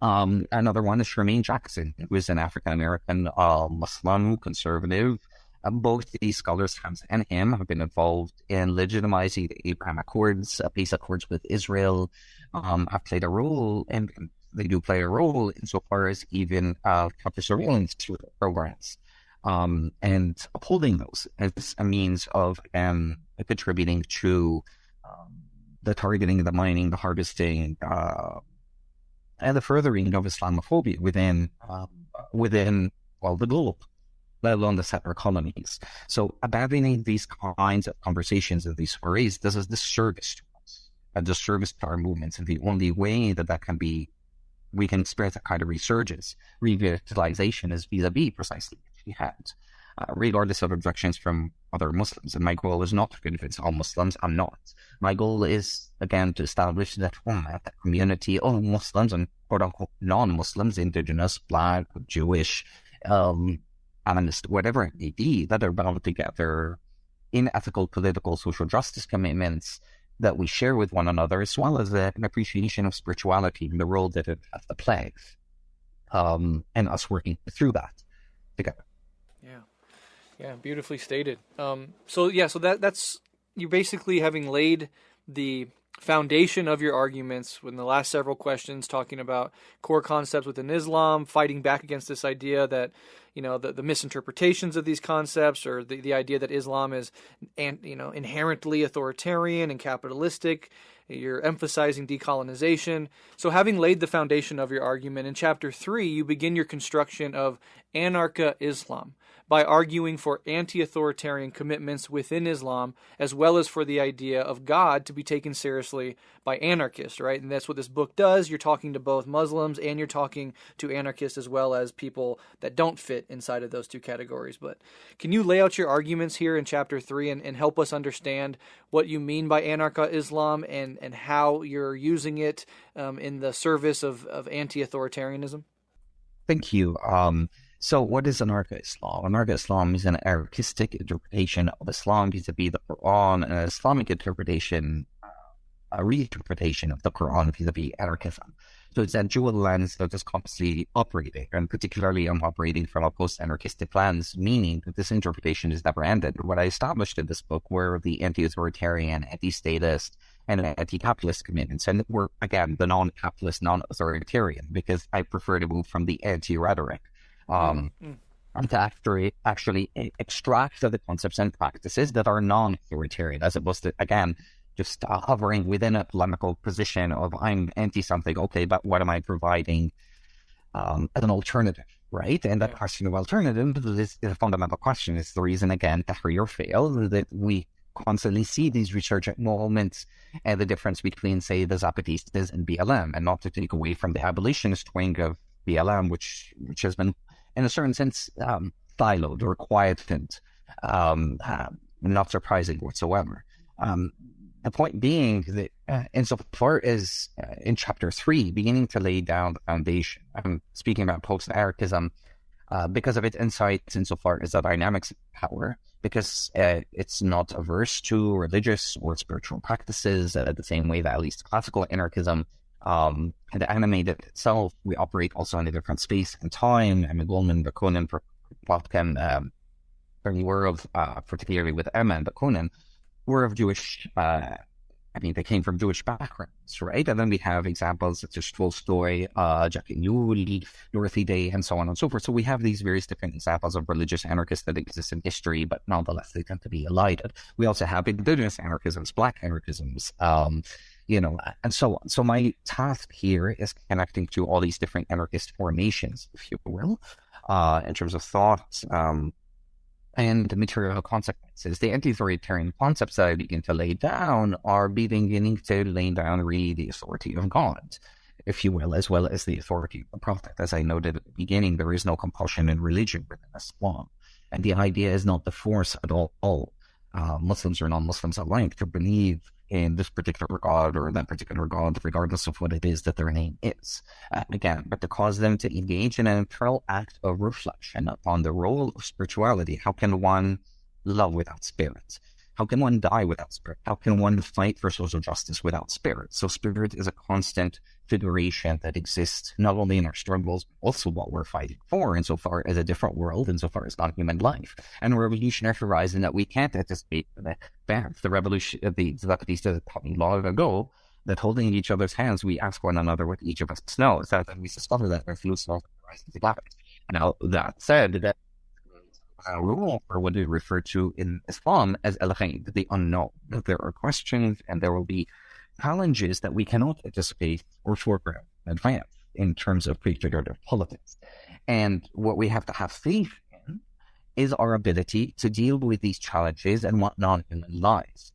Another one is Charmaine Jackson, who is an African-American Muslim conservative, Both these scholars, Hamza and him, have been involved in legitimizing the Abraham Accords, peace accords with Israel, have played a role, and they do play a role insofar as even counter-surveillance programs, and upholding those as a means of contributing to the targeting, the mining, the harvesting, and the furthering of Islamophobia within the globe, let alone the settler colonies. So abandoning these kinds of conversations and these forays does a disservice to us, a disservice to our movements. And the only way that can be, we can experience a kind of resurgence, revitalization, is vis-a-vis precisely jihad, regardless of objections from other Muslims. And my goal is not to convince all Muslims. I'm not. My goal is, again, to establish that that community of Muslims and quote-unquote non-Muslims, indigenous, Black, Jewish, Animist, whatever it may be, that are bound together in ethical, political, social justice commitments that we share with one another, as well as an appreciation of spirituality and the role that it has to play, and us working through that together. Yeah, beautifully stated. So that's you basically having laid the foundation of your arguments in the last several questions, talking about core concepts within Islam, fighting back against this idea that, the misinterpretations of these concepts, or the idea that Islam is, inherently authoritarian and capitalistic. You're emphasizing decolonization. So having laid the foundation of your argument, in chapter 3, you begin your construction of Anarcha-Islam by arguing for anti-authoritarian commitments within Islam, as well as for the idea of God to be taken seriously by anarchists, right? And that's what this book does. You're talking to both Muslims and you're talking to anarchists, as well as people that don't fit inside of those two categories. But can you lay out your arguments here in chapter 3 and help us understand what you mean by Anarcha-Islam and how you're using it in the service of anti-authoritarianism? Thank you. So what is Anarcha-Islam? Anarcha-Islam is an anarchistic interpretation of Islam vis-a-vis the Quran, and an Islamic interpretation, a reinterpretation of the Quran vis-a-vis anarchism. So it's a dual lens that is constantly operating, and particularly I'm operating from a post-anarchistic lens, meaning that this interpretation is never ended. What I established in this book were the anti-authoritarian, anti-statist, and anti-capitalist commitments. And we're, again, the non-capitalist, non-authoritarian, because I prefer to move from the anti-rhetoric and to actually extract the concepts and practices that are non-authoritarian, as opposed to, again, just hovering within a polemical position of I'm anti-something, okay, but what am I providing as an alternative, right? And that question of alternative is a fundamental question. It's the reason, again, Tahrir failed, that we constantly see these resurgent moments and the difference between, say, the Zapatistas and BLM, and not to take away from the abolitionist wing of BLM, which has been, in a certain sense, siloed or quietened, not surprising whatsoever. The point being that insofar as in chapter 3, beginning to lay down the foundation, I'm speaking about post-anarchism because of its insights insofar as the dynamics of power, because it's not averse to religious or spiritual practices the same way that at least classical anarchism had animated itself. We operate also in a different space and time. And Goldman, Bakunin, Plotkin, were of, particularly with Emma and Bakunin, were of Jewish, they came from Jewish backgrounds, right? And then we have examples such as Tolstoy, Jacques Ellul, Dorothy Day, and so on and so forth. So we have these various different examples of religious anarchists that exist in history, but nonetheless, they tend to be elided. We also have indigenous anarchisms, Black anarchisms, and so on. So my task here is connecting to all these different anarchist formations, if you will, in terms of thought, and the material consequences. The anti-authoritarian concepts that I begin to lay down are beginning to lay down really the authority of God, if you will, as well as the authority of the Prophet. As I noted at the beginning, there is no compulsion in religion within Islam. And the idea is not to force at all Muslims or non-Muslims alike to believe in this particular God or that particular God, regardless of what it is that their name is. Again, but to cause them to engage in an internal act of reflection upon the role of spirituality. How can one love without spirit? How can one die without spirit? How can one fight for social justice without spirit? So spirit is a constant figuration that exists not only in our struggles, but also what we're fighting for, insofar as a different world, insofar as non-human life, and a revolutionary horizon that we can't anticipate. The revolution, the Zapatistas taught me long ago that holding each other's hands, we ask one another what each of us knows. That we discover that revolutionary horizon is black. Now, that said, that rule, or what we refer to in Islam as al-ghaib, the unknown. There are questions and there will be challenges that we cannot anticipate or foreground in advance in terms of prefigurative politics. And what we have to have faith in is our ability to deal with these challenges and what non-human lies.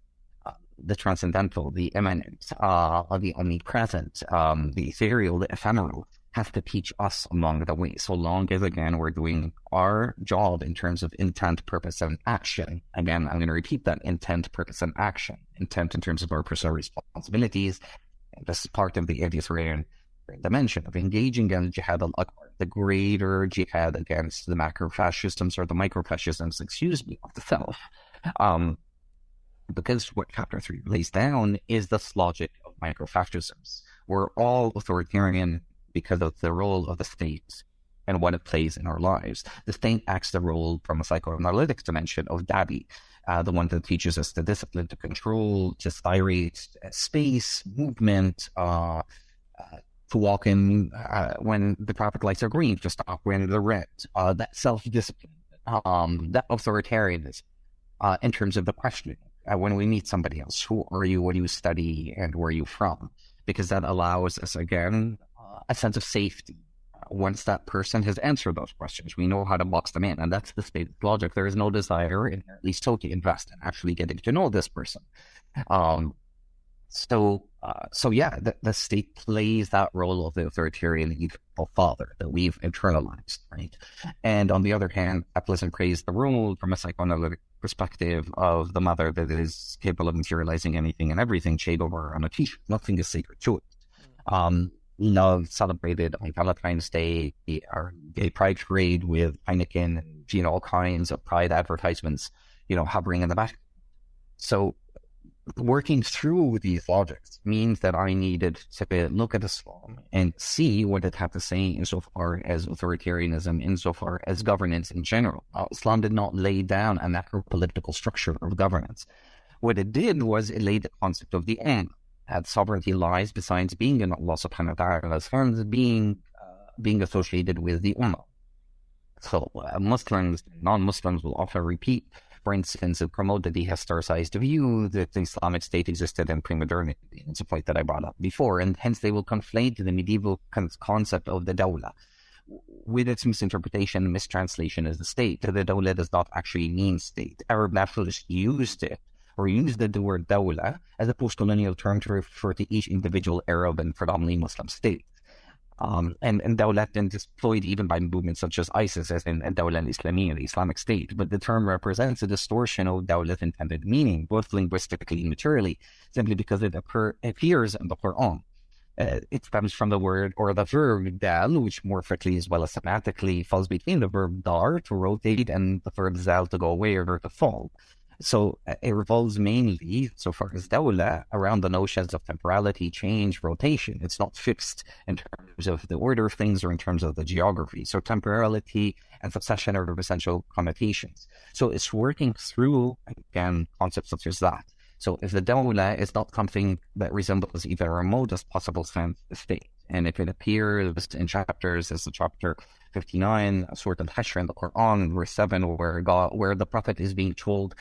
The transcendental, the immanent, the omnipresent, the ethereal, the ephemeral, has to teach us along the way. So long as, again, we're doing our job in terms of intent, purpose, and action. Again, I'm going to repeat that: intent, purpose, and action. Intent in terms of our personal responsibilities. And this is part of the Editharian dimension of engaging in jihad al-akbar, the greater jihad against the macro-fascisms, or the micro-fascisms, of the self. Because what Chapter 3 lays down is this logic of micro-fascisms. We're all authoritarian because of the role of the state and what it plays in our lives. The state acts the role from a psychoanalytic dimension of Dabi, the one that teaches us the discipline to control, to styrate space, movement, to walk in when the traffic lights are green, to stop when they're red. That self-discipline, that authoritarianism in terms of the questioning. When we meet somebody else, who are you, what do you study, and where are you from? Because that allows us, again, a sense of safety. Once that person has answered those questions, we know how to box them in. And that's the state of logic. There is no desire, inherently so, to invest in actually getting to know this person. So the state plays that role of the authoritarian evil father that we've internalized, right? And on the other hand, capitalism plays the role from a psychoanalytic perspective of the mother that is capable of materializing anything and everything, shade over on a t-shirt. Nothing is sacred to it. Love celebrated on Valentine's Day, our gay pride parade with Heineken and all kinds of pride advertisements, hovering in the back. So working through these logics means that I needed to look at Islam and see what it had to say insofar as authoritarianism, insofar as governance in general. Islam did not lay down a macro-political structure of governance. What it did was it laid the concept of the end. That sovereignty lies besides being in Allah subhanahu wa ta'ala's hands, being associated with the Ummah. So Muslims, non-Muslims will often repeat, for instance, promote the historicized view that the Islamic State existed in pre-modernity. It's a point that I brought up before, and hence they will conflate the medieval concept of the dawla with its misinterpretation and mistranslation as the state. The dawla does not actually mean state. Arab naturalists used it, or used the word dawla as a post-colonial term to refer to each individual Arab and predominantly Muslim state. And dawla then deployed even by movements such as ISIS, as in Dawla al-Islamiyya, the Islamic State. But the term represents a distortion of dawla's intended meaning, both linguistically and materially, simply because it appears in the Quran. It stems from the word or the verb dal, which morphically as well as semantically falls between the verb dar, to rotate, and the verb zal, to go away or to fall. So it revolves mainly, so far as dawla, around the notions of temporality, change, rotation. It's not fixed in terms of the order of things or in terms of the geography. So temporality and succession are essential connotations. So it's working through, again, concepts such as that. So if the dawla is not something that resembles even a remotest possible sense of state, and if it appears in chapters as the chapter 59, Surah Al-Hashr in the Quran, verse 7, where the Prophet is being told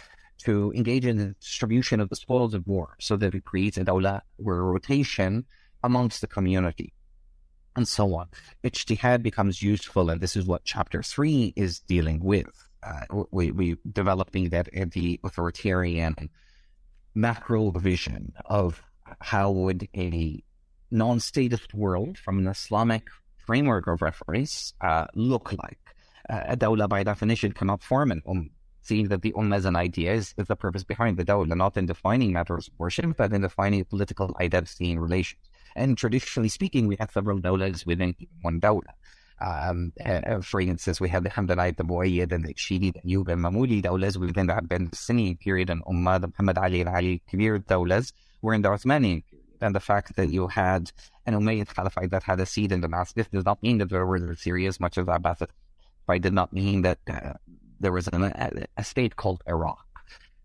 to engage in the distribution of the spoils of war, so that it creates a dawla, where rotation amongst the community, and so on. Ijtihad becomes useful, and this is what Chapter 3 is dealing with. We developing that anti-authoritarian macro vision of how would a non-statist world from an Islamic framework of reference look like. A dawla, by definition, cannot form an seeing that the ummah as an idea is the purpose behind the dawla, not in defining matters of worship, but in defining political identity and relations. And traditionally speaking, we have several dawlas within one dawla. For instance, we had the Hamdanite, the Buayyid, and the Shidi, the Ayyub, and Mamuli dawlas within the Abbasini period, and Ummah, the Muhammad Ali and Ali Kabir dawlas were in the Uthmani period. And the fact that you had an Umayyad Caliphate that had a seat in Damascus does not mean that there were Syria as much as Abbasid. Right? Did not mean that there was a state called Iraq.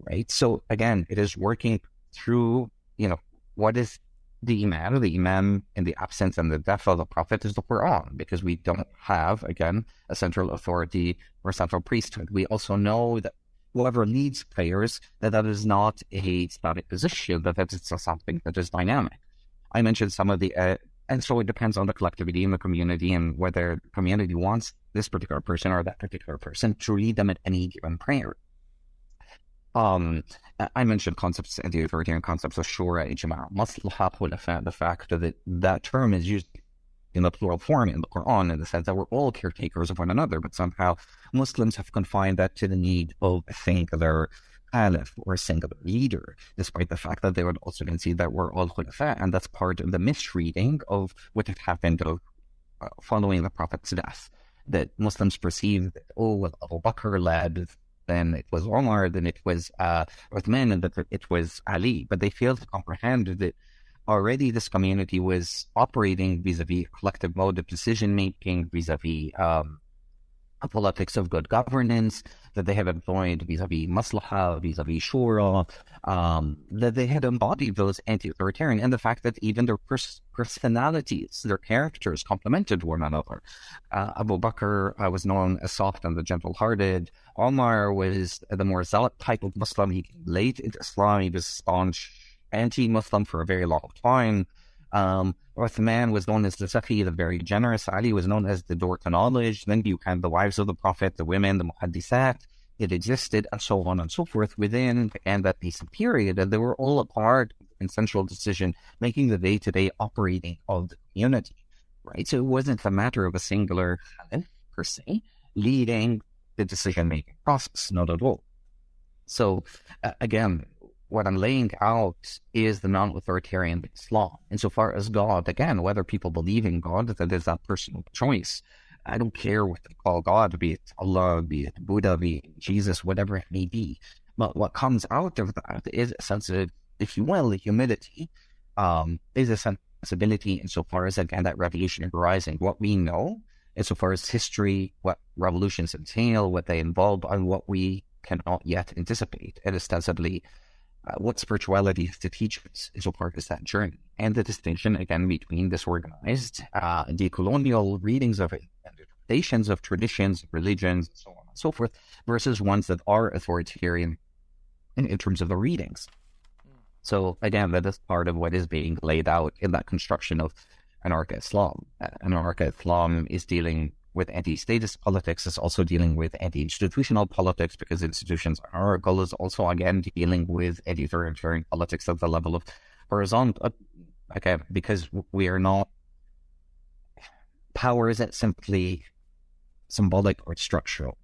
Right? So again, it is working through, what is the Imam? The Imam, in the absence and the death of the Prophet, is the Quran, because we don't have, again, a central authority or central priesthood. We also know that whoever leads prayers, that is not a static position, that is something that is dynamic. I mentioned some of the, and so it depends on the collectivity and the community, and whether the community wants this particular person or that particular person to lead them at any given prayer. I mentioned concepts, anti-authoritarian concepts of shura, ijma', maslaha, khulafa, the fact that term is used in the plural form in the Quran, in the sense that we're all caretakers of one another, but somehow Muslims have confined that to the need of a singular caliph or a singular leader, despite the fact that they would also concede that we're all khulafa, and that's part of the misreading of what had happened following the Prophet's death, that Muslims perceive that, Abu Bakr led, then it was Omar, then it was Uthman, and that it was Ali. But they failed to comprehend that already this community was operating vis-a-vis collective mode of decision-making, vis-a-vis a politics of good governance, that they have employed vis-a-vis maslaha, vis-a-vis shura, that they had embodied those anti-authoritarian, and the fact that even their personalities, their characters complemented one another. Abu Bakr was known as soft and the gentle-hearted. Omar was the more zealot type of Muslim. He came late into Islam. He was staunch anti-Muslim for a very long time. Uthman was known as the Sakhi, the very generous. Ali was known as the door to knowledge. Then you had the wives of the Prophet, the women, the muhaddisat. It existed, and so on and so forth within and that decent period. And they were all a part in central decision, making the day-to-day operating of the community. Right? So it wasn't a matter of a singular Khalif, per se, leading the decision-making process, not at all. So, again, what I'm laying out is the non-authoritarian Islam. Insofar as God, again, whether people believe in God, that is that personal choice. I don't care what they call God, be it Allah, be it Buddha, be it Jesus, whatever it may be. But what comes out of that is a sense of, if you will, humility, is a sensibility insofar as, again, that revolutionary rising. What we know, insofar as history, what revolutions entail, what they involve, and what we cannot yet anticipate, and ostensibly what spirituality has to teach us insofar as that journey, and the distinction, again, between disorganized, decolonial readings of it, and interpretations of traditions, religions, and so on and so forth, versus ones that are authoritarian in terms of the readings. So, again, that is part of what is being laid out in that construction of Anarcha-Islam. Anarcha-Islam is dealing with anti-statist politics, is also dealing with anti-institutional politics, because institutions are hierarchical, is also, again, dealing with anti-authoritarian politics at the level of horizontal, again, because we are not, power isn't simply symbolic or structural.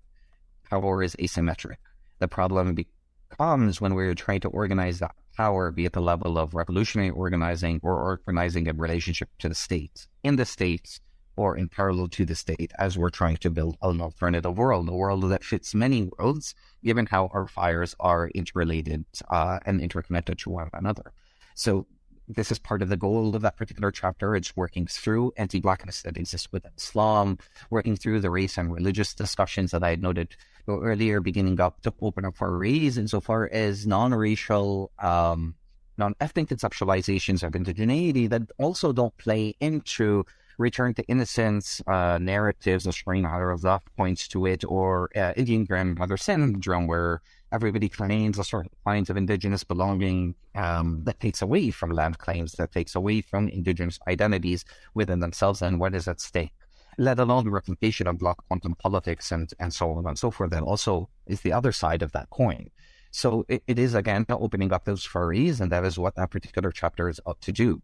Power is asymmetric. The problem becomes when we're trying to organize that power, be at the level of revolutionary organizing or organizing in relationship to the state, in the states, or in parallel to the state, as we're trying to build an alternative world, a world that fits many worlds, given how our fires are interrelated and interconnected to one another. So this is part of the goal of that particular chapter. It's working through anti-blackness that exists within Islam, working through the race and religious discussions that I had noted earlier, beginning up to open up for race insofar as non-racial, non-ethnic conceptualizations of indigeneity that also don't play into return to innocence narratives of Shireen Al-Razaf points to it, or Indian grandmother syndrome, where everybody claims a certain kinds of indigenous belonging that takes away from land claims, that takes away from indigenous identities within themselves and what is at stake, let alone the replication of block quantum politics and so on and so forth. That also is the other side of that coin. So it is, again, opening up those furries, and that is what that particular chapter is up to do.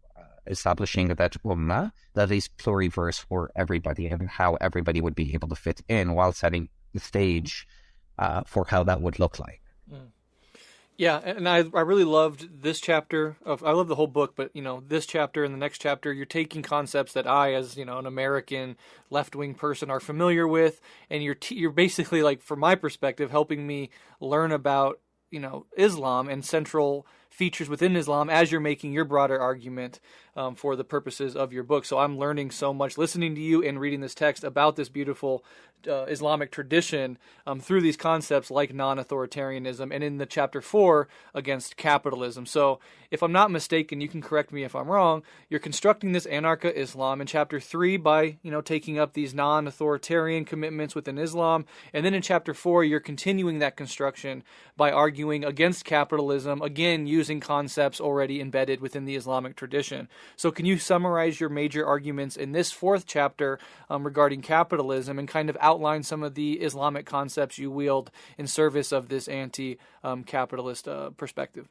Establishing that ummah that is pluriverse for everybody, and how everybody would be able to fit in, while setting the stage for how that would look like. Yeah, and I really loved this chapter of, I love the whole book, but this chapter and the next chapter, you're taking concepts that I, as an American left-wing person, are familiar with, and you're basically, like, from my perspective, helping me learn about Islam and central features within Islam as you're making your broader argument for the purposes of your book. So I'm learning so much listening to you and reading this text about this beautiful Islamic tradition through these concepts like non-authoritarianism, and in the chapter 4 against capitalism. So if I'm not mistaken, you can correct me if I'm wrong, you're constructing this Anarcha-Islam in chapter 3 by taking up these non-authoritarian commitments within Islam, and then in chapter 4 you're continuing that construction by arguing against capitalism, again using concepts already embedded within the Islamic tradition. So can you summarize your major arguments in this 4th chapter regarding capitalism, and kind of outline some of the Islamic concepts you wield in service of this anti-capitalist perspective?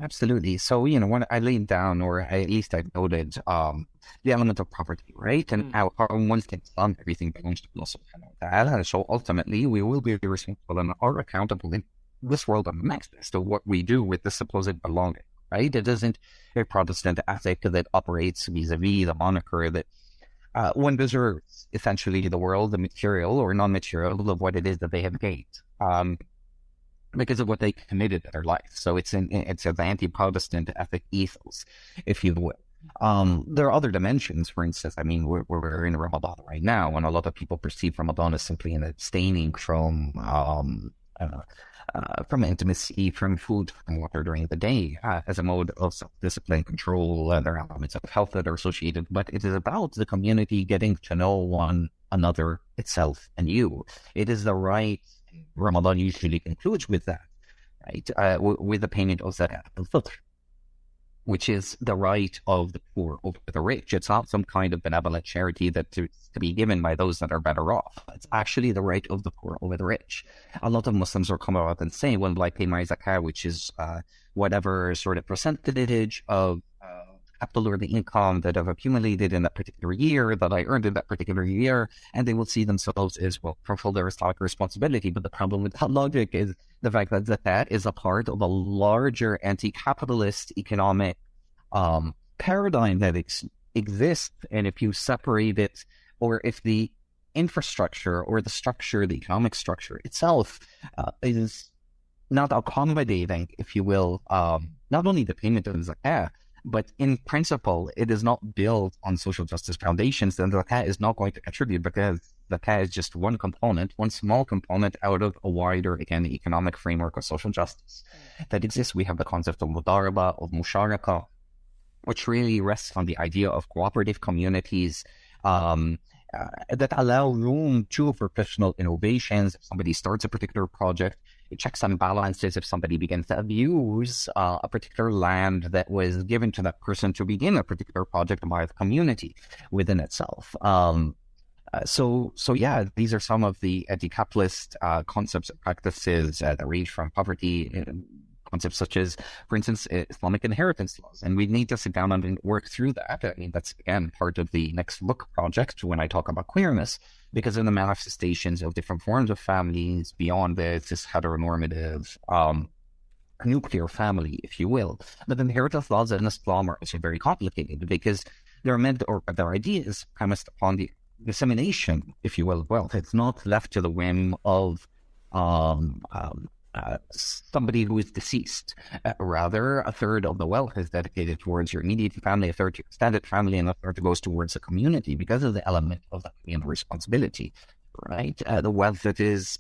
Absolutely. So, when I laid down, or at least I noted the element of property, right? And how one can sum everything belongs to Allah subhanahu wa ta'ala. So ultimately, we will be responsible and are accountable in this world and the next as to what we do with the supposed belonging, right? It isn't a Protestant ethic that operates vis-a-vis the moniker that one deserves, essentially, the world, the material or non-material of what it is that they have gained. Because of what they committed in their life. So it's an anti-Protestant ethic ethos, if you will. There are other dimensions. For instance, we're in Ramadan right now, and a lot of people perceive Ramadan as simply an abstaining from intimacy, from food, from water during the day, as a mode of self-discipline, control. There are elements of health that are associated, but it is about the community getting to know one another, itself, and you. It is the right. Ramadan usually concludes with that, right? With the payment of zakat al-fitr, which is the right of the poor over the rich. It's not some kind of benevolent charity that's to be given by those that are better off. It's actually the right of the poor over the rich. A lot of Muslims will come out and say, well, I pay my zakat, which is whatever sort of percentage of capital or the income that I've accumulated in that particular year, that I earned in that particular year, and they will see themselves as, fulfill their Islamic responsibility. But the problem with that logic is the fact that is a part of a larger anti-capitalist economic paradigm that exists, and if you separate it, or if the infrastructure or the structure, the economic structure itself is not accommodating, if you will, not only the payment of zakat, but in principle, it is not built on social justice foundations, then the zakat is not going to contribute, because the zakat is just one component, one small component out of a wider, again, economic framework of social justice that exists. We have the concept of mudaraba, of musharaka, which really rests on the idea of cooperative communities that allow room to professional innovations. If somebody starts a particular project, it checks and balances. If somebody begins to abuse a particular land that was given to that person to begin a particular project by the community within itself. So yeah, these are some of the anti-capitalist concepts and practices that range from poverty, concepts such as, for instance, Islamic inheritance laws. And we need to sit down and work through that. That's, again, part of the next book project when I talk about queerness, because of the manifestations of different forms of families beyond this heteronormative nuclear family, if you will. But inheritance laws in Islam are also very complicated, because they're meant, or their ideas premised upon the dissemination, if you will, of wealth. It's not left to the whim of somebody who is deceased. Rather, a third of the wealth is dedicated towards your immediate family, a third to your extended family, and a third goes towards the community, because of the element of the communal responsibility, right? The wealth that is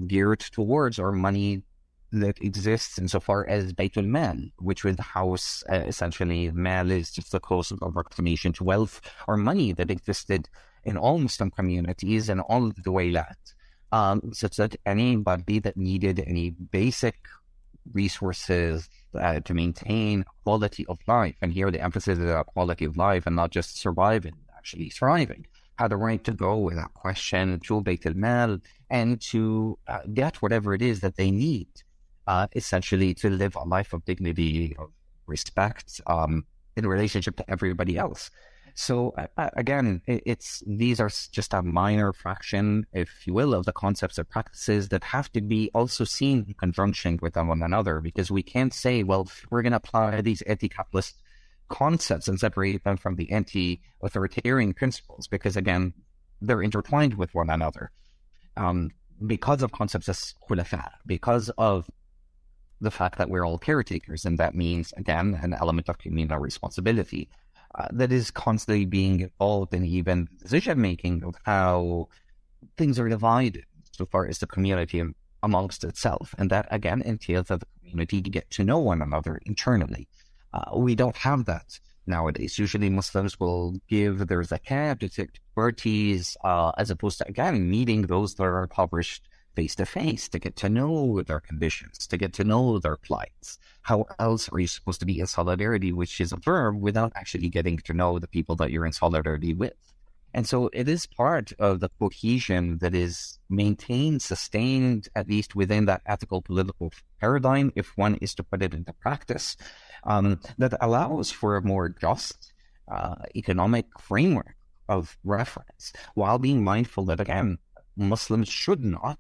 geared towards, or money that exists insofar as Baytul Mal, which is the house, essentially. Mal is just a close approximation to wealth or money that existed in all Muslim communities and all of the Waylat. Such that anybody that needed any basic resources to maintain quality of life, and here the emphasis is on quality of life and not just surviving, actually thriving, had the right to go without question to Bayt al-Mal and to get whatever it is that they need, essentially to live a life of dignity, of respect, in relationship to everybody else. So again, these are just a minor fraction, if you will, of the concepts and practices that have to be also seen in conjunction with one another, because we can't say, well, we're going to apply these anti-capitalist concepts and separate them from the anti-authoritarian principles, because again, they're intertwined with one another. Because of concepts as khulafa, because of the fact that we're all caretakers, and that means, again, an element of communal responsibility that is constantly being involved in even decision-making of how things are divided so far as the community amongst itself. And that, again, entails that the community get to know one another internally. We don't have that nowadays. Usually Muslims will give their zakat to parties, as opposed to, again, meeting those that are impoverished face-to-face to get to know their conditions, to get to know their plights. How else are you supposed to be in solidarity, which is a verb, without actually getting to know the people that you're in solidarity with? And so it is part of the cohesion that is maintained, sustained, at least within that ethical political paradigm, if one is to put it into practice, that allows for a more just economic framework of reference, while being mindful that, again, Muslims should not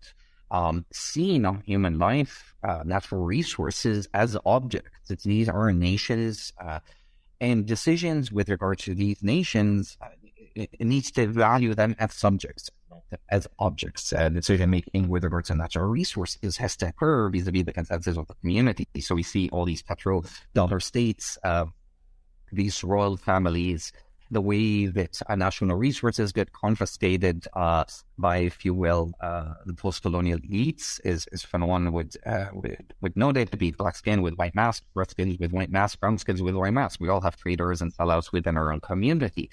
see non-human life, natural resources as objects. These are nations, and decisions with regard to these nations, it needs to value them as subjects, as objects. Decision-making with regard to natural resources has to occur vis-a-vis the consensus of the community. So we see all these petrodollar states, these royal families, the way that national resources get confiscated by, if you will, the post-colonial elites is when one would note it to be black skin with white mask, red skins with white mask, brown skins with white mask. We all have traitors and sellouts within our own community.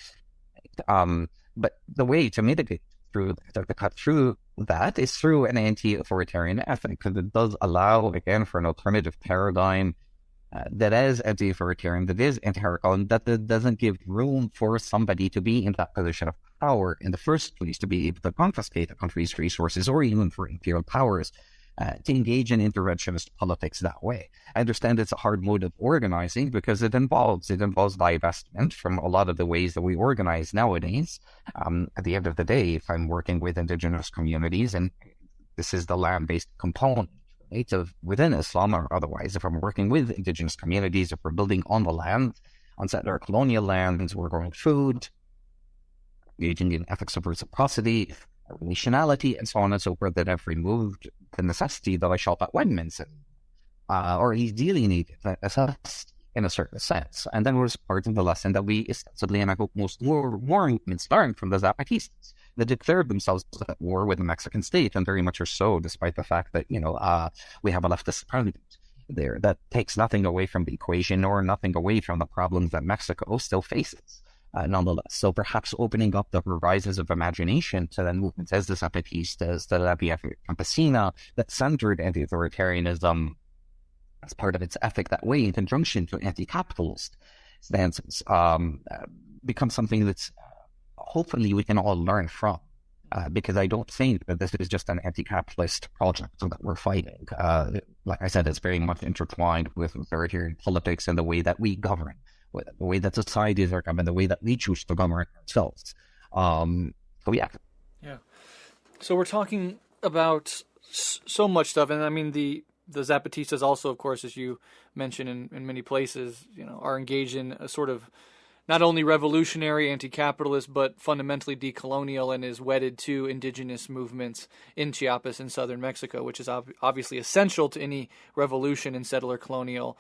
But the way to mitigate through, to cut through that, is through an anti-authoritarian ethic, because it does allow, again, for an alternative paradigm that is anti-authoritarian, that is anti-hierarchical, and that doesn't give room for somebody to be in that position of power in the first place, to be able to confiscate a country's resources, or even for imperial powers to engage in interventionist politics that way. I understand it's a hard mode of organizing because it involves divestment from a lot of the ways that we organize nowadays. At the end of the day, if I'm working with indigenous communities, and this is the land-based component, right, of within Islam or otherwise, if I'm working with indigenous communities, if we're building on the land, on settler colonial lands, we're growing food, engaging in ethics of reciprocity, relationality, and so on and so forth, that have removed the necessity that I shop at Wegmans, or he's alienated us in a certain sense. And then was part of the lesson that we ostensibly, and I hope most war movements learned from the Zapatistas, that declared themselves at war with the Mexican state, and very much are so, despite the fact that, we have a leftist president there. That takes nothing away from the equation, or nothing away from the problems that Mexico still faces. Nonetheless, so perhaps opening up the horizons of imagination to the movements as the Zapatistas, the La Via Campesina, that centered anti-authoritarianism as part of its ethic that way, in conjunction to anti-capitalist stances, becomes something that's hopefully we can all learn from. Because I don't think that this is just an anti-capitalist project that we're fighting. Like I said, it's very much intertwined with authoritarian politics and the way that we govern, the way that societies are governed, the way that we choose to govern ourselves. So yeah. So we're talking about so much stuff, and I mean the Zapatistas also, of course, as you mentioned in many places, are engaged in a sort of not only revolutionary, anti-capitalist, but fundamentally decolonial, and is wedded to indigenous movements in Chiapas in southern Mexico, which is obviously essential to any revolution in settler colonial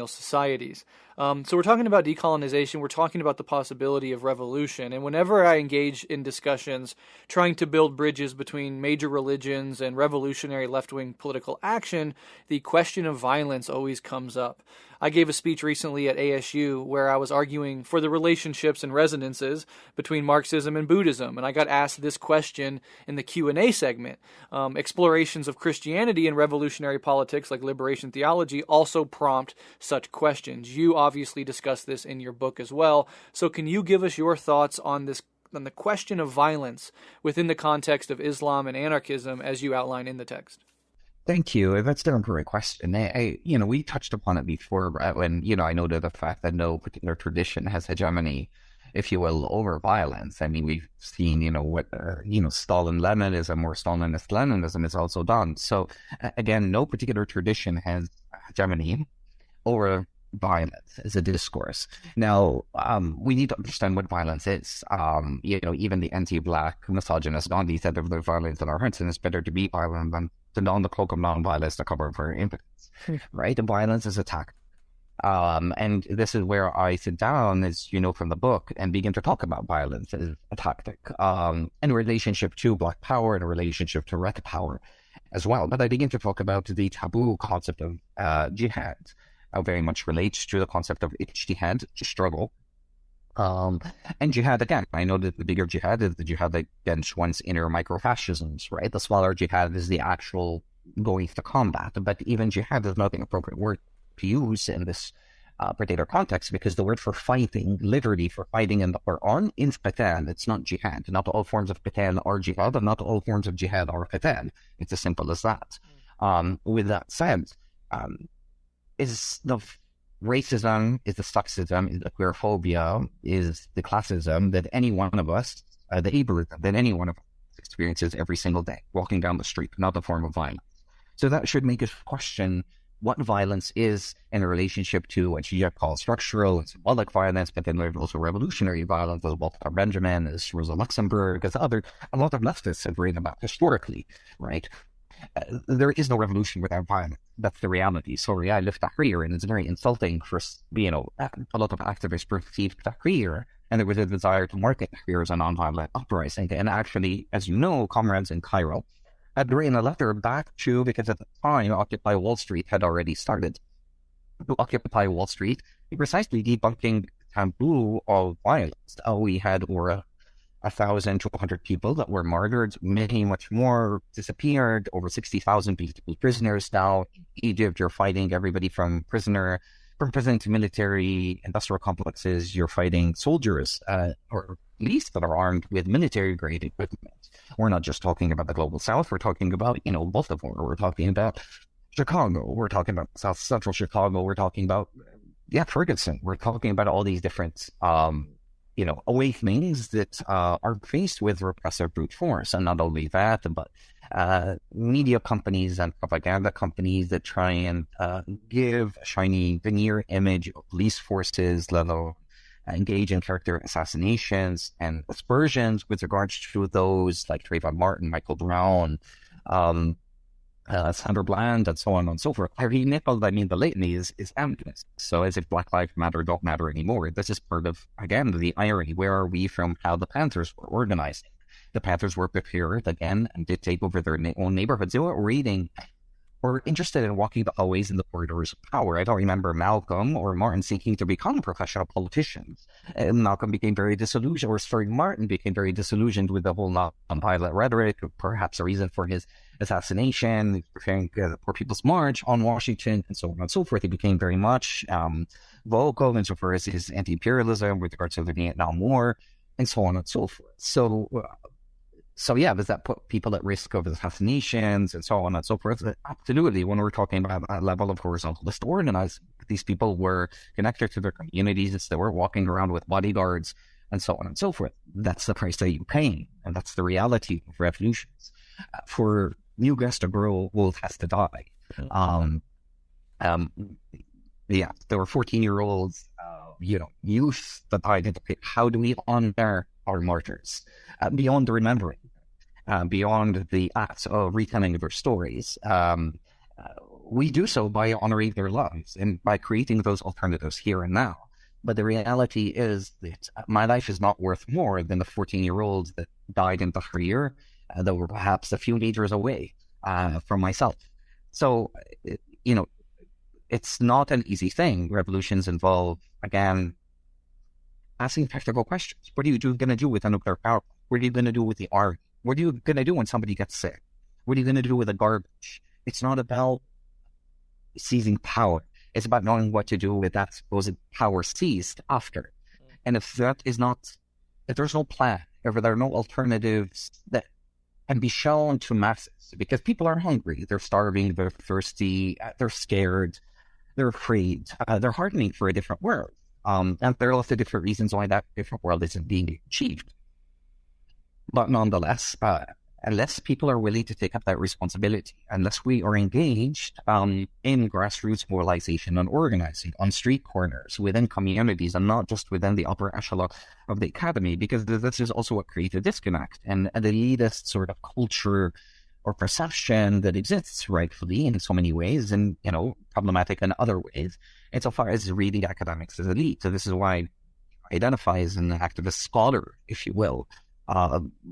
societies. So we're talking about decolonization. We're talking about the possibility of revolution. And whenever I engage in discussions trying to build bridges between major religions and revolutionary left-wing political action, the question of violence always comes up. I gave a speech recently at ASU where I was arguing for the relationships and resonances between Marxism and Buddhism, and I got asked this question in the Q&A segment. Explorations of Christianity and revolutionary politics like liberation theology also prompt such questions. You obviously discuss this in your book as well, so can you give us your thoughts on this, on the question of violence within the context of Islam and anarchism as you outline in the text? Thank you. That's a great question. We touched upon it before when, I noted the fact that no particular tradition has hegemony if you will, over violence. I mean, we've seen, what, Stalin-Leninism or Stalinist-Leninism is also done. So again, no particular tradition has hegemony over violence as a discourse. Now, we need to understand what violence is. Even the anti-Black misogynist Gandhi said if there's violence in our hearts, then it's better to be violent than to don the cloak of non-violence to cover for impotence, right? And violence is attack. And this is where I sit down, as you know from the book, and begin to talk about violence as a tactic, in relationship to Black power, in a relationship to Red power as well. But I begin to talk about the taboo concept of jihad, very much relates to the concept of ijtihad, struggle. And jihad, again, I know that the bigger jihad is the jihad against one's inner microfascisms, right? The smaller jihad is the actual going to combat. But even jihad is not an appropriate word to use in this particular context, because the word for fighting, literally for fighting in the Quran, is qital. It's not jihad. Not all forms of qital are jihad, and not all forms of jihad are qital. It's as simple as that. With that said, is the racism, is the sexism, is the queerphobia, is the classism that any one of us, the ableism that any one of us experiences every single day, walking down the street, not a form of violence. So that should make us question what violence is in a relationship to what you call structural and symbolic violence, but then there's also revolutionary violence, as Walter Benjamin, as Rosa Luxemburg, as a lot of leftists have written about historically, right? There is no revolution without violence. That's the reality. Sorry, I live Tahrir, and it's very insulting for, a lot of activists perceive Tahrir, and there was a desire to market Tahrir as a nonviolent uprising. And actually, as you know, comrades in Cairo had written a letter back to, because at the time, Occupy Wall Street had already started to Occupy Wall Street, precisely debunking the taboo of violence. We had over 1,200 people that were martyred, many much more disappeared, over 60,000 people prisoners. Now in Egypt, you're fighting everybody from prison to military industrial complexes. You're fighting soldiers, or police that are armed with military grade equipment. We're not just talking about the global south. We're talking about, Baltimore. We're talking about Chicago. We're talking about South Central Chicago. We're talking about, Ferguson. We're talking about all these different, awakenings that are faced with repressive brute force. And not only that, but media companies and propaganda companies that try and give a shiny veneer image of police forces, let alone engage in character assassinations and aspersions with regards to those like Trayvon Martin, Michael Brown, Sandra Bland, and so on and so forth. The litany is endless. So as if Black Lives Matter don't matter anymore. This is part of, again, the irony. Where are we from how the Panthers were organizing? The Panthers were prepared, again, and did take over their own neighborhoods. They were reading or interested in walking the hallways in the corridors of power. I don't remember Malcolm or Martin seeking to become professional politicians. And Malcolm became very disillusioned, Martin became very disillusioned with the whole nonviolent rhetoric, perhaps a reason for his assassination, preparing the Poor People's March on Washington, and so on and so forth. He became very much vocal insofar as his anti-imperialism with regards to the Vietnam War, and so on and so forth. So does that put people at risk of assassinations and so on and so forth? Absolutely. When we're talking about that level of horizontalist organizing, these people were connected to their communities. They were walking around with bodyguards and so on and so forth. That's the price that you pay, and that's the reality of revolutions. For new grass to grow, old has to die. There were 14-year-olds, youth that died in the pit. How do we honor our martyrs? Beyond the remembering, beyond the acts of retelling their stories, we do so by honoring their lives and by creating those alternatives here and now. But the reality is that my life is not worth more than the 14-year-olds that died in Tahrir, that were perhaps a few meters away from myself. So, it's not an easy thing. Revolutions involve, again, asking practical questions. What are you going to do with a nuclear power plant? What are you going to do with the army? What are you going to do when somebody gets sick? What are you going to do with the garbage? It's not about seizing power. It's about knowing what to do with that supposed power seized after. And if there's no plan, if there are no alternatives that can be shown to masses, because people are hungry, they're starving, they're thirsty, they're scared, they're afraid, they're hardening for a different world. And there are lots of different reasons why that different world isn't being achieved. But nonetheless, unless people are willing to take up that responsibility, unless we are engaged in grassroots mobilization and organizing on street corners, within communities, and not just within the upper echelon of the academy, because this is also what creates a disconnect and an elitist sort of culture or perception that exists rightfully in so many ways, and problematic in other ways, insofar as reading academics as elite. So this is why I identify as an activist scholar, if you will.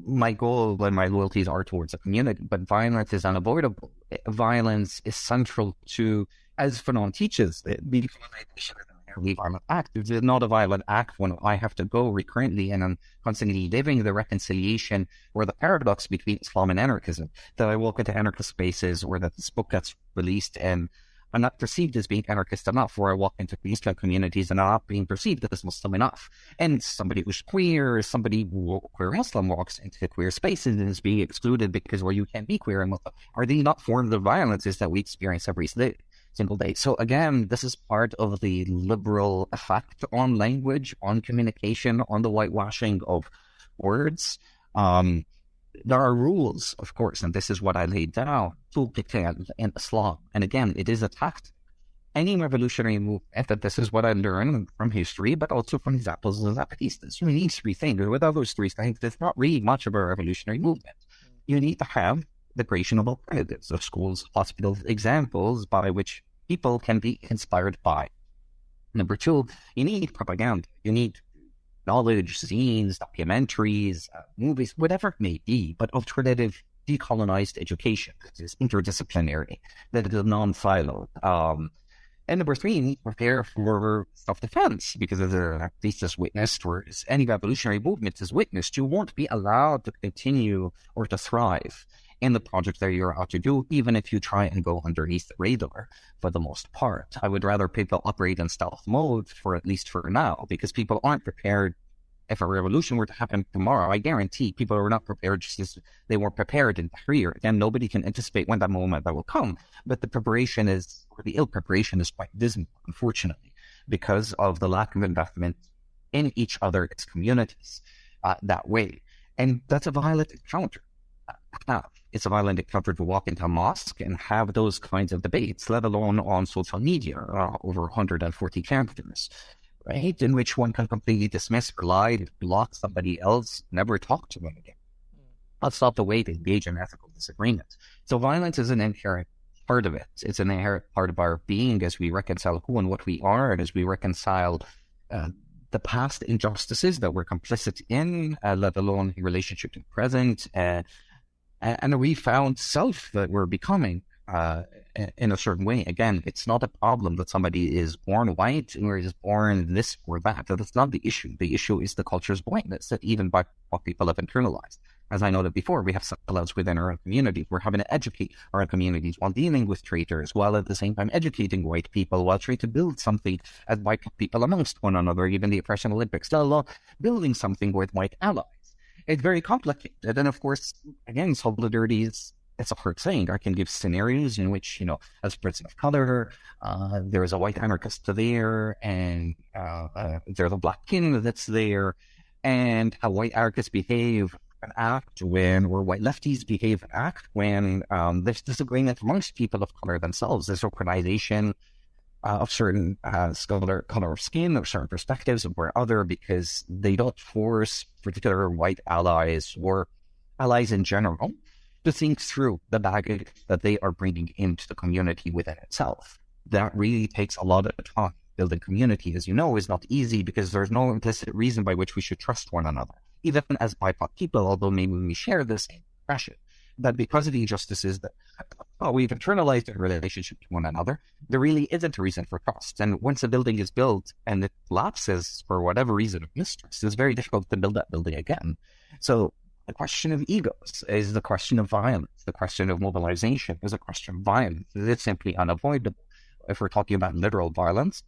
My goal and my loyalties are towards the community, but violence is unavoidable. Violence is central to, as Fanon teaches, the decolonization is an inherently violent act. It is not a violent act when I have to go recurrently and I'm constantly living the reconciliation or the paradox between Islam and anarchism, that I walk into anarchist spaces or that this book gets released and I'm not perceived as being anarchist enough, or I walk into Muslim communities and I'm not being perceived as Muslim enough. And somebody who's queer, queer Muslim walks into queer spaces and is being excluded because, well, you can't be queer and Muslim. Are they not forms of violences that we experience every single day? So again, this is part of the liberal effect on language, on communication, on the whitewashing of words. There are rules, of course, and this is what I laid down, to qital in Islam. And again, it is a tactic. Any revolutionary movement, that this is what I learned from history, but also from examples of Zapatistas. You need three things. Without those three things, there's not really much of a revolutionary movement. You need to have the creation of alternatives, of schools, hospitals, examples by which people can be inspired by. Number two, you need propaganda. You need knowledge, zines, documentaries, movies, whatever it may be, but alternative decolonized education that is interdisciplinary, that is non-siloed. And number three, you need to prepare for self-defense, because as a thesis witnessed, or as any revolutionary movement is witnessed, you won't be allowed to continue or to thrive in the project that you're out to do, even if you try and go underneath the radar for the most part. I would rather people operate in stealth mode, for at least for now, because people aren't prepared. If a revolution were to happen tomorrow, I guarantee people are not prepared just as they weren't prepared in Tahrir. Again, nobody can anticipate when that moment that will come, but the preparation is, or the ill preparation is quite dismal, unfortunately, because of the lack of investment in each other's communities that way. And that's a violent encounter. It's a violent encounter to walk into a mosque and have those kinds of debates, let alone on social media, over 140 characters, right? In which one can completely dismiss or lie, block somebody else, never talk to them again. That's not the way to engage in ethical disagreement. So violence is an inherent part of it. It's an inherent part of our being as we reconcile who and what we are, and as we reconcile the past injustices that we're complicit in, let alone in relationship to the present, and a refound self that we're becoming in a certain way. Again, it's not a problem that somebody is born white or is born this or that. That's not the issue. The issue is the culture's blindness that even by what people have internalized. As I noted before, we have sellouts within our own communities. We're having to educate our own communities while dealing with traitors, while at the same time educating white people, while trying to build something as white people amongst one another, even the oppression Olympics, building something with white allies. It's very complicated. And of course, again, solidarity it's a hard thing. I can give scenarios in which, as a person of color, there is a white anarchist there, and there's a black king that's there, and how white anarchists behave and act when, or white lefties behave and act when there's disagreement amongst people of color themselves. There's organization of certain color of skin, of certain perspectives, or other, because they don't force particular white allies or allies in general to think through the baggage that they are bringing into the community within itself. That really takes a lot of time. Building community, as you know, is not easy, because there's no implicit reason by which we should trust one another, even as BIPOC people, although maybe we share the same impression. That because of the injustices that we've internalized in relationship to one another, there really isn't a reason for trust. And once a building is built and it lapses for whatever reason of mistrust, it's very difficult to build that building again. So the question of egos is the question of violence. The question of mobilization is a question of violence. It's simply unavoidable. If we're talking about literal violence,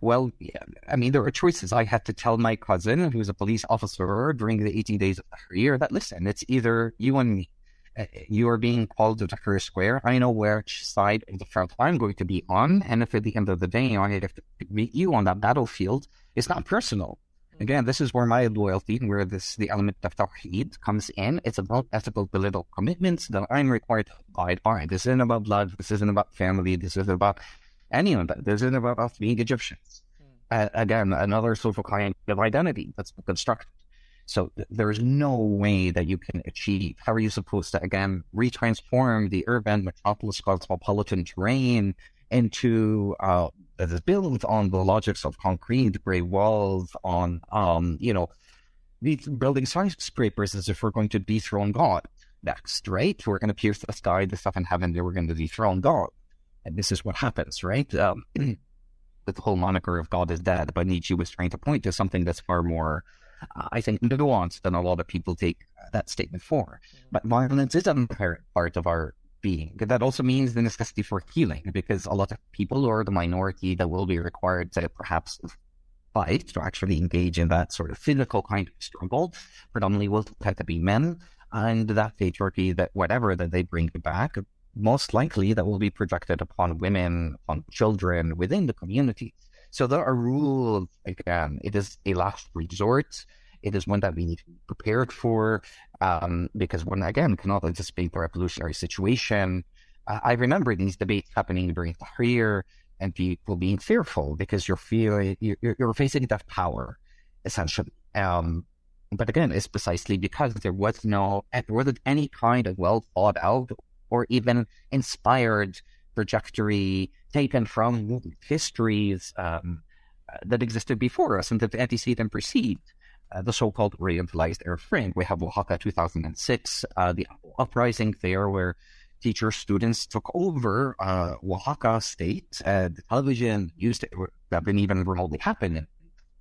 well, yeah, I mean, there are choices. I had to tell my cousin, who's a police officer during the 18 days of Tahrir, that listen, it's either you and me. You are being called to Tahrir Square. I know which side of the front I'm going to be on. And if at the end of the day I have to meet you on that battlefield, it's not personal. Again, this is where my loyalty, where the element of Tawheed comes in. It's about ethical political commitments that I'm required to abide by. This isn't about blood. This isn't about family. This isn't about any of that. This isn't about us being Egyptians. Again, another social kind of identity that's constructed. So there's no way that you can achieve. How are you supposed to, again, retransform the urban metropolis cosmopolitan terrain into that is built on the logics of concrete, gray walls, on these building skyscrapers as if we're going to dethrone God next, right? We're going to pierce the sky, the stuff in heaven, we're going to dethrone God. And this is what happens, right? The whole moniker of God is dead, but Nietzsche was trying to point to something that's far more, I think, nuanced than a lot of people take that statement for. But violence is an inherent part of our being. That also means the necessity for healing, because a lot of people, or the minority that will be required to perhaps fight, to actually engage in that sort of physical kind of struggle, predominantly will tend to be men, and that patriarchy, that whatever that they bring back, most likely that will be projected upon women, upon children within the community. So there are rules. Again, it is a last resort. It is one that we need to be prepared for, because one, again, cannot anticipate the revolutionary situation. I remember these debates happening during Tahrir and people being fearful because you're facing that power, essentially. But again, it's precisely because there wasn't any kind of well thought out or even inspired trajectory taken from histories that existed before us and that antecedent precede the so-called Orientalized Arab Spring. We have Oaxaca 2006, the uprising there where teachers, students took over Oaxaca state. The television used that didn't even remotely happen in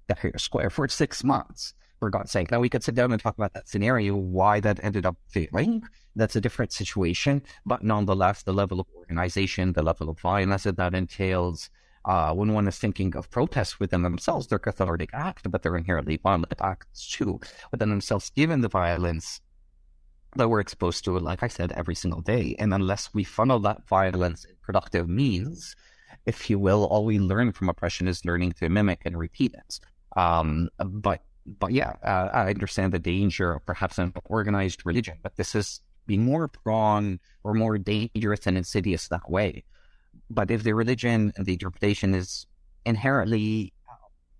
Tahrir Square for 6 months, for God's sake. Now we could sit down and talk about that scenario, why that ended up failing. That's a different situation, but nonetheless, the level of organization, the level of violence that entails, when one is thinking of protests within themselves, they're cathartic acts, but they're inherently violent acts too, within themselves, given the violence that we're exposed to, like I said, every single day. And unless we funnel that violence in productive means, if you will, all we learn from oppression is learning to mimic and repeat it. But yeah, I understand the danger of perhaps an organized religion, but this is being more prone or more dangerous and insidious that way. But if the religion and the interpretation is inherently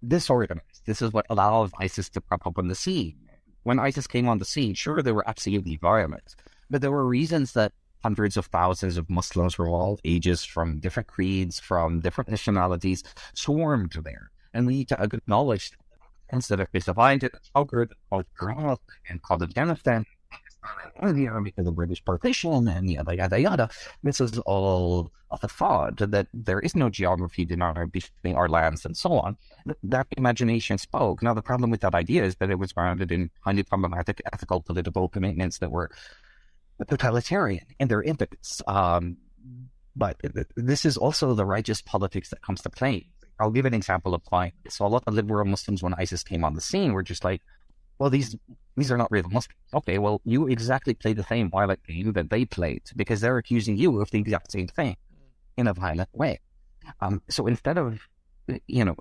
disorganized, this is what allows ISIS to crop up on the scene. When ISIS came on the scene, sure, they were absolutely violent, but there were reasons that hundreds of thousands of Muslims from all ages, from different creeds, from different nationalities, swarmed there. And we need to acknowledge instead of divided and conquered, called Iraq and called Afghanistan, because of British partition and yada yada yada. This is all a facade that there is no geography between our lands and so on. That imagination spoke. Now the problem with that idea is that it was grounded in highly problematic ethical political commitments that were totalitarian in their impetus. But this is also the righteous politics that comes to play. I'll give an example of why. So a lot of liberal Muslims, when ISIS came on the scene, were just like, well, these are not real Muslims. Okay, well, you exactly played the same violent game that they played because they're accusing you of the exact same thing in a violent way. So instead of,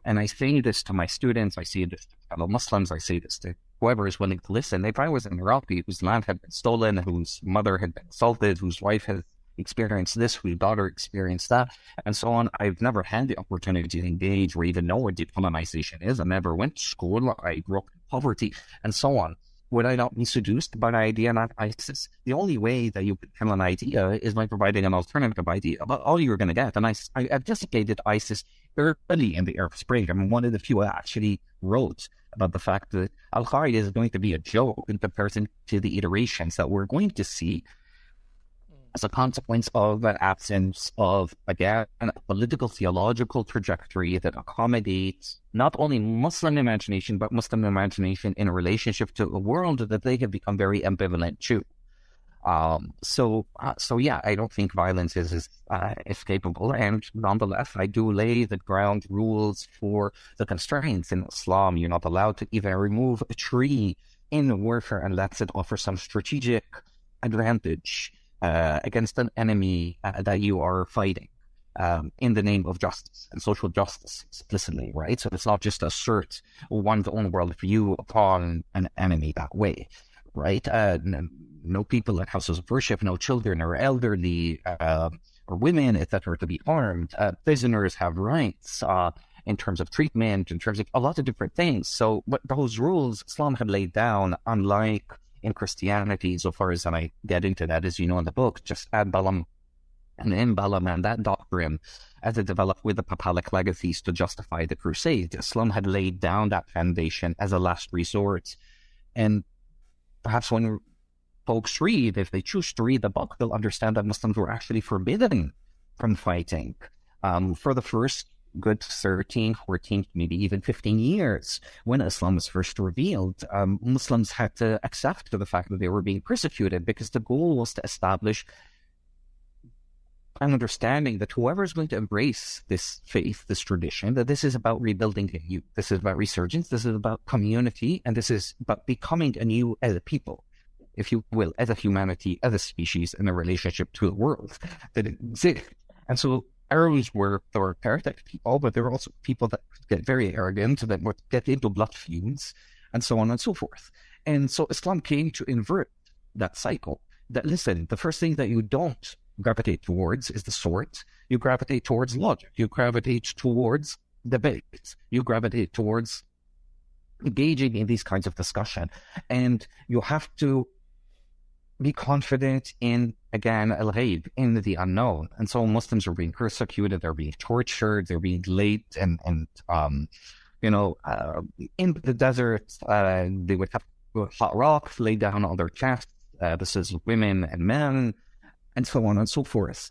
and I say this to my students, I say this to fellow Muslims, I say this to whoever is willing to listen. If I was an Iraqi whose land had been stolen, whose mother had been assaulted, whose wife had experienced this, whose daughter experienced that, and so on, I've never had the opportunity to engage or even know what decolonization is. I never went to school. I grew up in poverty, and so on. Would I not be seduced by an idea not ISIS? The only way that you can tell an idea is by providing an alternative idea about all you're going to get. And I anticipated ISIS early in the Arab Spring. I mean, one of the few actually wrote about the fact that Al-Qaeda is going to be a joke in comparison to the iterations that we're going to see as a consequence of an absence of, again, a political theological trajectory that accommodates not only Muslim imagination, but Muslim imagination in a relationship to a world that they have become very ambivalent to. So yeah, I don't think violence is escapable, and nonetheless, I do lay the ground rules for the constraints in Islam. You're not allowed to even remove a tree in warfare unless it offers some strategic advantage against an enemy that you are fighting in the name of justice and social justice explicitly, right? So it's not just assert one's own worldview upon an enemy that way, right? No people at houses of worship, no children or elderly or women, etc., to be harmed. Prisoners have rights in terms of treatment, in terms of a lot of different things. So what those rules Islam had laid down, unlike in Christianity, so far as, and I get into that, as you know in the book, just ad bellum and in bellum, and that doctrine, as it developed with the papalic legacies to justify the crusade, Islam had laid down that foundation as a last resort. And perhaps when folks read, if they choose to read the book, they'll understand that Muslims were actually forbidden from fighting for the first good 13, 14, maybe even 15 years. When Islam was first revealed, Muslims had to accept the fact that they were being persecuted, because the goal was to establish an understanding that whoever is going to embrace this faith, this tradition, that this is about rebuilding anew, this is about resurgence, this is about community, and this is about becoming anew as a people, if you will, as a humanity, as a species, in a relationship to the world that exists. And so Arabs were heretic people, but there were also people that get very arrogant, that would get into blood feuds, and so on and so forth. And so Islam came to invert that cycle. That, listen, the first thing that you don't gravitate towards is the sword. You gravitate towards logic. You gravitate towards debate. You gravitate towards engaging in these kinds of discussion. And you have to be confident in, again, al-ghaib, in the unknown. And so Muslims are being persecuted, they're being tortured, they're being laid and in the desert, they would have hot rocks laid down on their chests. This is women and men, and so on and so forth,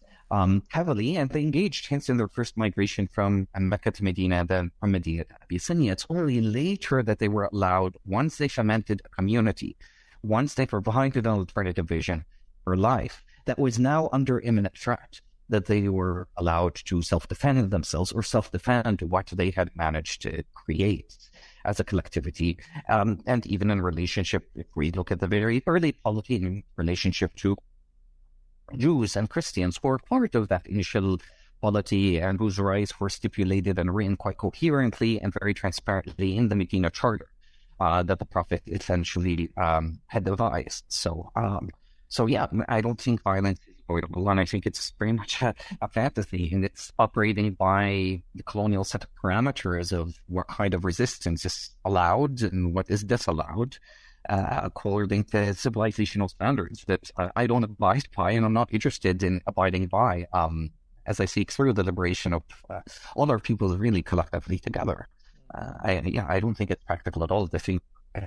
heavily. And they engaged, hence, in their first migration from Mecca to Medina, then from Medina to Abyssinia. It's only later that they were allowed, once they cemented a community, once they provided an alternative vision for life that was now under imminent threat, that they were allowed to self-defend themselves, or self-defend what they had managed to create as a collectivity. And even in relationship, if we look at the very early polity in relationship to Jews and Christians, who were part of that initial polity, and whose rights were stipulated and written quite coherently and very transparently in the Medina Charter that the Prophet essentially had devised. So yeah, I don't think violence is avoidable, and I think it's very much a fantasy, and it's operating by the colonial set of parameters of what kind of resistance is allowed and what is disallowed, according to civilizational standards that I don't abide by, and I'm not interested in abiding by, as I seek through the liberation of all our people really collectively together. I don't think it's practical at all to think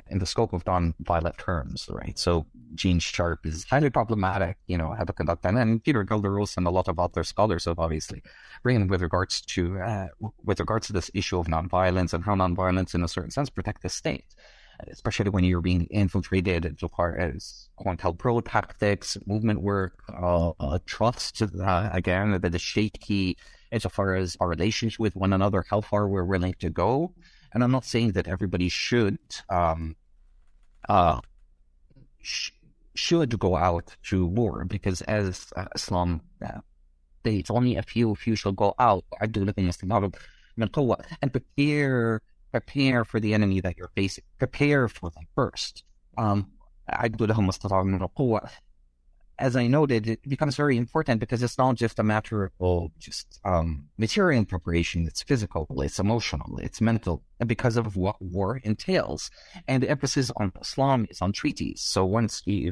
in the scope of non-violent terms, right? So Gene Sharp is highly problematic, how to conduct that, and Peter Gelderos and a lot of other scholars have obviously written with regards to this issue of non-violence, and how non-violence, in a certain sense, protect the state, especially when you're being infiltrated into part as COINTELPRO tactics, movement work, trust, again, that is shaky insofar as our relations with one another, how far we're willing to go. And I'm not saying that everybody should go out to war, because as Islam states, only a few shall go out. And prepare for the enemy that you're facing. Prepare for them first. As I noted, it becomes very important, because it's not just a matter of just material preparation. It's physical, it's emotional, it's mental, and because of what war entails. And the emphasis on Islam is on treaties. So once we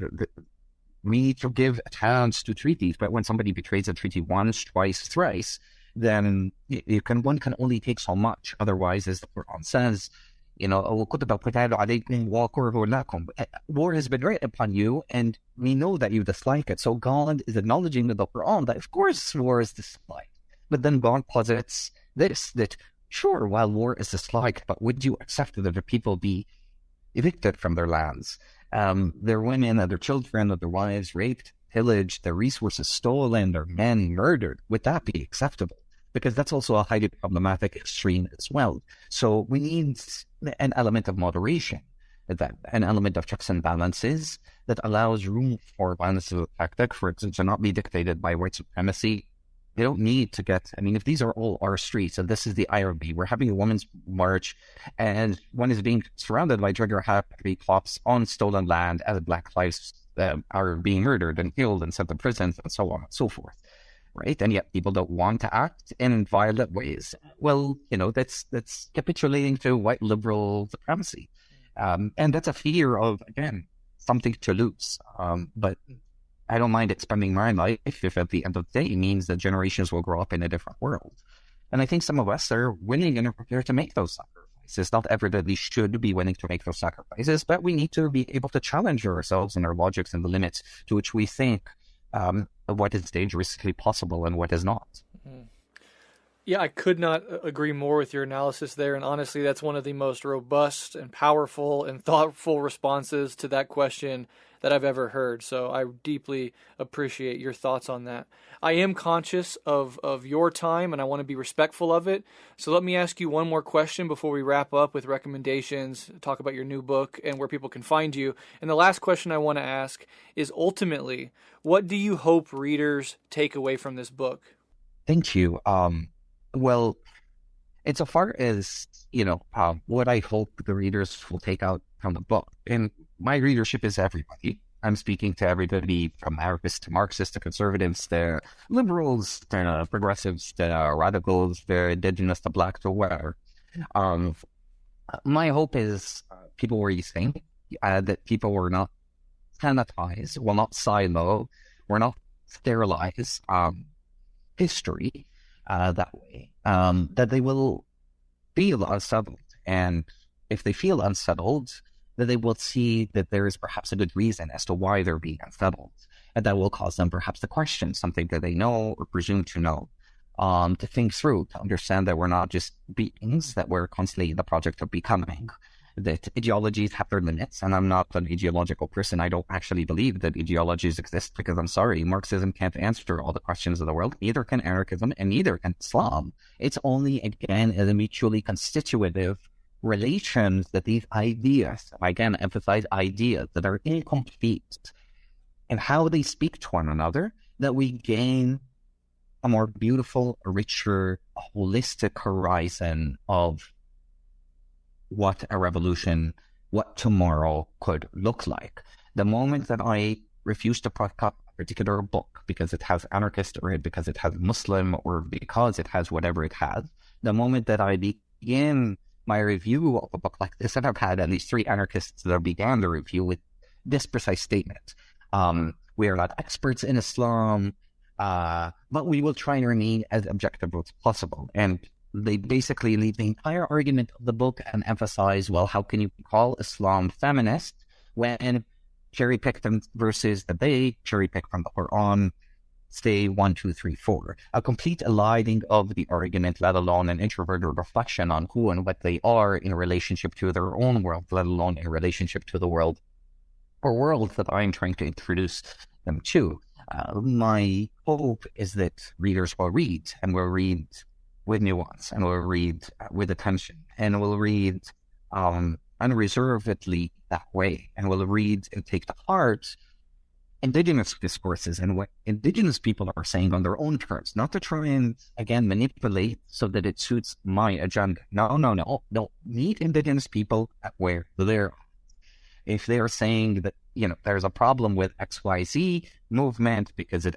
need to give a chance to treaties, but when somebody betrays a treaty once, twice, thrice, then one can only take so much. Otherwise, as the Quran says, war has been written upon you, and we know that you dislike it. So God is acknowledging in the Quran that, of course, war is disliked. But then God posits this, that sure, while war is disliked, but would you accept that the people be evicted from their lands, their women and their children and their wives raped, pillaged, their resources stolen, their men murdered? Would that be acceptable? Because that's also a highly problematic extreme as well. So we need an element of moderation. that an element of checks and balances that allows room for violence as a tactic, for example, to not be dictated by white supremacy. They don't need to get, I mean, if these are all our streets, and this is the IRB, we're having a women's march, and one is being surrounded by trigger-happy cops on stolen land as Black lives are being murdered and killed and sent to prisons and so on and so forth, right? And yet people don't want to act in violent ways. Well, that's capitulating to white liberal supremacy. And that's a fear of, again, something to lose. But I don't mind expending my life if at the end of the day it means that generations will grow up in a different world. And I think some of us are willing and are prepared to make those sacrifices. Not everybody should be willing to make those sacrifices, but we need to be able to challenge ourselves and our logics and the limits to which we think what is dangerously possible and what is not. Yeah, I could not agree more with your analysis there. And honestly, that's one of the most robust and powerful and thoughtful responses to that question that I've ever heard. So I deeply appreciate your thoughts on that. I am conscious of your time, and I want to be respectful of it. So let me ask you one more question before we wrap up with recommendations, talk about your new book and where people can find you. And the last question I want to ask is, ultimately, what do you hope readers take away from this book? Thank you. Well, insofar as, what I hope the readers will take out from the book, and my readership is everybody. I'm speaking to everybody from anarchists to Marxists to conservatives to liberals to progressives to radicals to indigenous to Black to whatever. My hope is people were saying that people were not sanitized, will not silo, will not sterilize history that way, that they will feel unsettled. And if they feel unsettled, that they will see that there is perhaps a good reason as to why they're being unsettled. And that will cause them perhaps to question something that they know or presume to know, to think through, to understand that we're not just beings, that we're constantly in the project of becoming, that ideologies have their limits. And I'm not an ideological person. I don't actually believe that ideologies exist because, I'm sorry, Marxism can't answer all the questions of the world. Neither can anarchism and neither can Islam. It's only, again, in the mutually constitutive relations that these ideas, again, emphasize ideas that are incomplete and how they speak to one another, that we gain a more beautiful, richer, holistic horizon of what a revolution, what tomorrow could look like. The moment that I refuse to pick up a particular book because it has anarchist or because it has Muslim or because it has whatever it has, the moment that I begin my review of a book like this, and I've had at least 3 anarchists that began the review with this precise statement. We are not experts in Islam, but we will try and remain as objective as possible. And they basically leave the entire argument of the book and emphasize, well, how can you call Islam feminist when cherry-picked verses that they cherry-pick from the Quran say 1, 2, 3, 4. A complete eliding of the argument, let alone an introverted reflection on who and what they are in relationship to their own world, let alone in relationship to the world or worlds that I'm trying to introduce them to. My hope is that readers will read, and will read with nuance, and will read with attention, and will read unreservedly that way, and will read and take to heart indigenous discourses and what indigenous people are saying on their own terms, not to try and, again, manipulate so that it suits my agenda. No. Meet indigenous people at where they're. If they're saying that, there's a problem with XYZ movement because it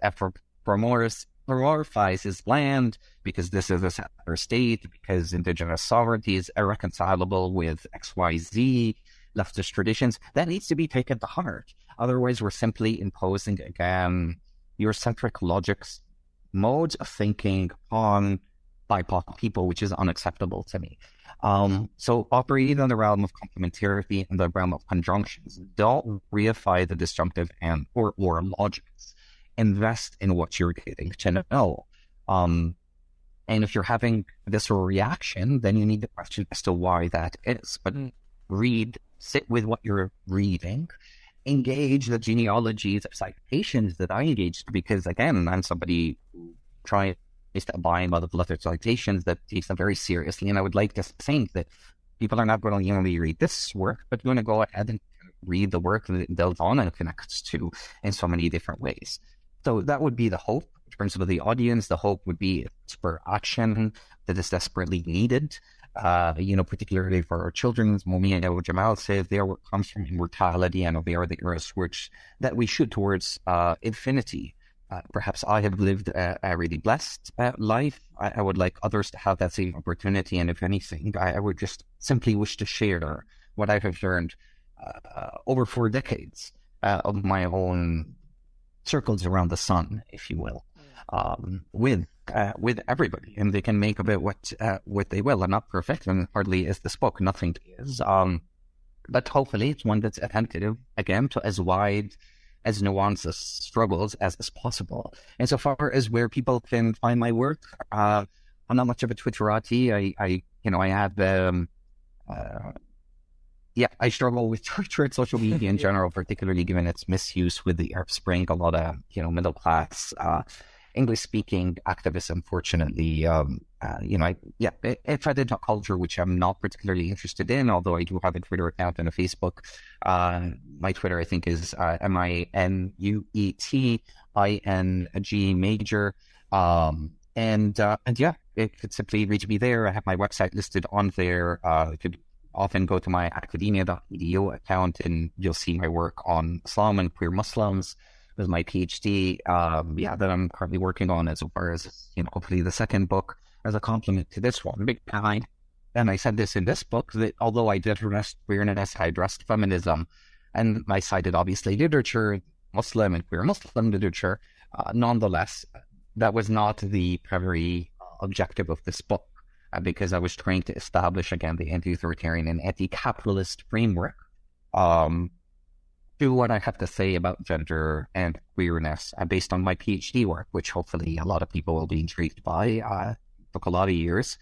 glorifies land, because this is a settler state, because indigenous sovereignty is irreconcilable with XYZ leftist traditions, that needs to be taken to heart. Otherwise, we're simply imposing, again, Eurocentric logic's modes of thinking on BIPOC people, which is unacceptable to me. So operate in the realm of complementarity and the realm of conjunctions. Don't reify the disjunctive and or logics. Invest in what you're getting to know. And if you're having this reaction, then you need to question as to why that is. But read, sit with what you're reading, engage the genealogies of citations that I engaged, because again, I'm somebody who tries to abide by the political citations that takes them very seriously. And I would like to think that people are not going to only read this work, but going to go ahead and read the work that it builds on and connects to in so many different ways. So that would be the hope in terms of the audience. The hope would be for action that is desperately needed, particularly for our children. As Mohamed Abdou Jamal says, their work comes from immortality, and they are the earth's which that we shoot towards infinity. Perhaps I have lived a really blessed life. I would like others to have that same opportunity. And if anything, I would just simply wish to share what I have learned over 4 decades of my own circles around the sun, if you will, with everybody. And they can make of it what they will. I'm not perfect, and hardly is this book. Nothing is. But hopefully it's one that's attentive, again, to as wide as nuanced struggles as possible. And so far as where people can find my work, I'm not much of a Twitterati. I struggle with Twitter and social media in general, particularly given its misuse with the Arab Spring. A lot of, middle class, English-speaking activists, unfortunately, it fed into a culture which I'm not particularly interested in, although I do have a Twitter account and a Facebook. My Twitter, I think, is MINUETING major. It could simply reach me there. I have my website listed on there. You could often go to my academia.edu account and you'll see my work on Islam and queer Muslims with my PhD, that I'm currently working on as far as, hopefully the second book as a complement to this one. Big behind. And I said this in this book that although I did address queerness, I addressed feminism, and I cited obviously literature, Muslim and queer Muslim literature, nonetheless, that was not the primary objective of this book, because I was trying to establish, again, the anti-authoritarian and anti-capitalist framework to what I have to say about gender and queerness based on my PhD work, which hopefully a lot of people will be intrigued by. Took a lot of years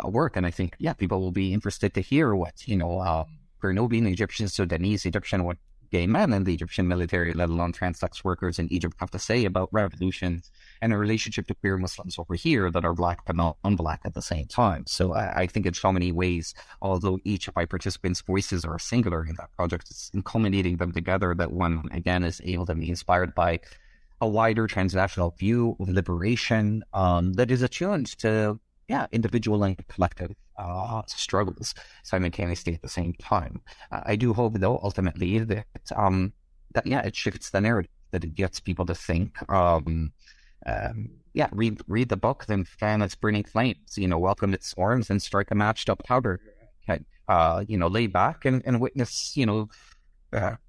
work, and I think, people will be interested to hear what, Nubian, Egyptian, Sudanese, Egyptian, what gay men in the Egyptian military, let alone trans sex workers in Egypt, have to say about revolutions and a relationship to queer Muslims over here that are black but not unblack at the same time. So I think in so many ways, although each of my participants' voices are singular in that project, it's in culminating them together that one, again, is able to be inspired by a wider transnational view of liberation that is attuned to, individual and collective struggles simultaneously at the same time. I do hope, though, ultimately that it shifts the narrative, that it gets people to think. Read the book, then fan its burning flames. Welcome its storms and strike a matched up powder. Lay back and witness.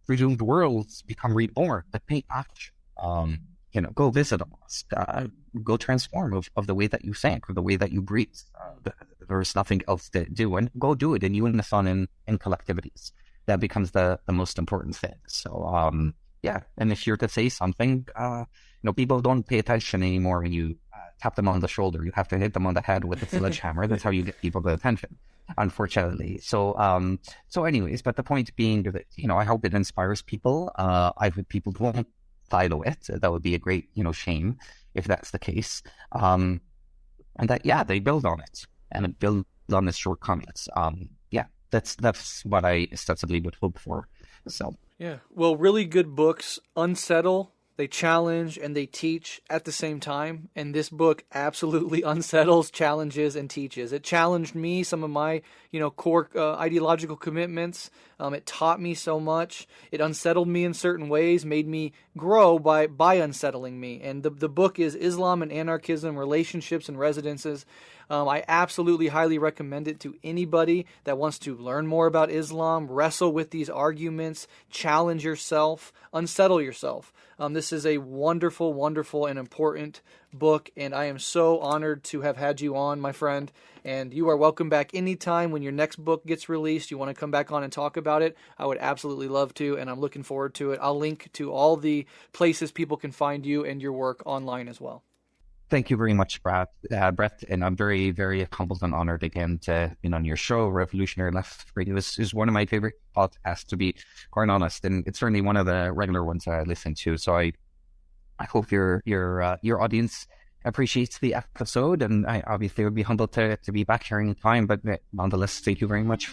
Presumed worlds become reborn. But pay action. Go visit a mosque, go transform of the way that you think, or the way that you breathe. There's nothing else to do, and go do it in unison in collectivities. That becomes the most important thing. So, and if you're to say something, people don't pay attention anymore when you tap them on the shoulder. You have to hit them on the head with a sledgehammer. That's how you get people to attention, unfortunately. So anyways, but the point being that, I hope it inspires people. I hope people won't silo it. That would be a great, shame if that's the case. And that, they build on it and build on its shortcomings. That's what I ostensibly would hope for. So, well, really good books unsettle, they challenge, and they teach at the same time. And this book absolutely unsettles, challenges, and teaches. It challenged me, some of my, core ideological commitments. It taught me so much. It unsettled me in certain ways, made me grow by unsettling me. And the book is Islam and Anarchism, Relationships and Residences. I absolutely highly recommend it to anybody that wants to learn more about Islam, wrestle with these arguments, challenge yourself, unsettle yourself. This is a wonderful, wonderful, and important book, and I am so honored to have had you on, my friend. And you are welcome back anytime when your next book gets released. You want to come back on and talk about it, I would absolutely love to, and I'm looking forward to it. I'll link to all the places people can find you and your work online as well. Thank you very much, Brett, and I'm very, very humbled and honored again to be on your show. Revolutionary Left Radio is one of my favorite podcasts, to be quite honest, and it's certainly one of the regular ones that I listen to. So I hope your audience appreciate the episode, and I obviously would be humbled to be back here any time. But nonetheless, thank you very much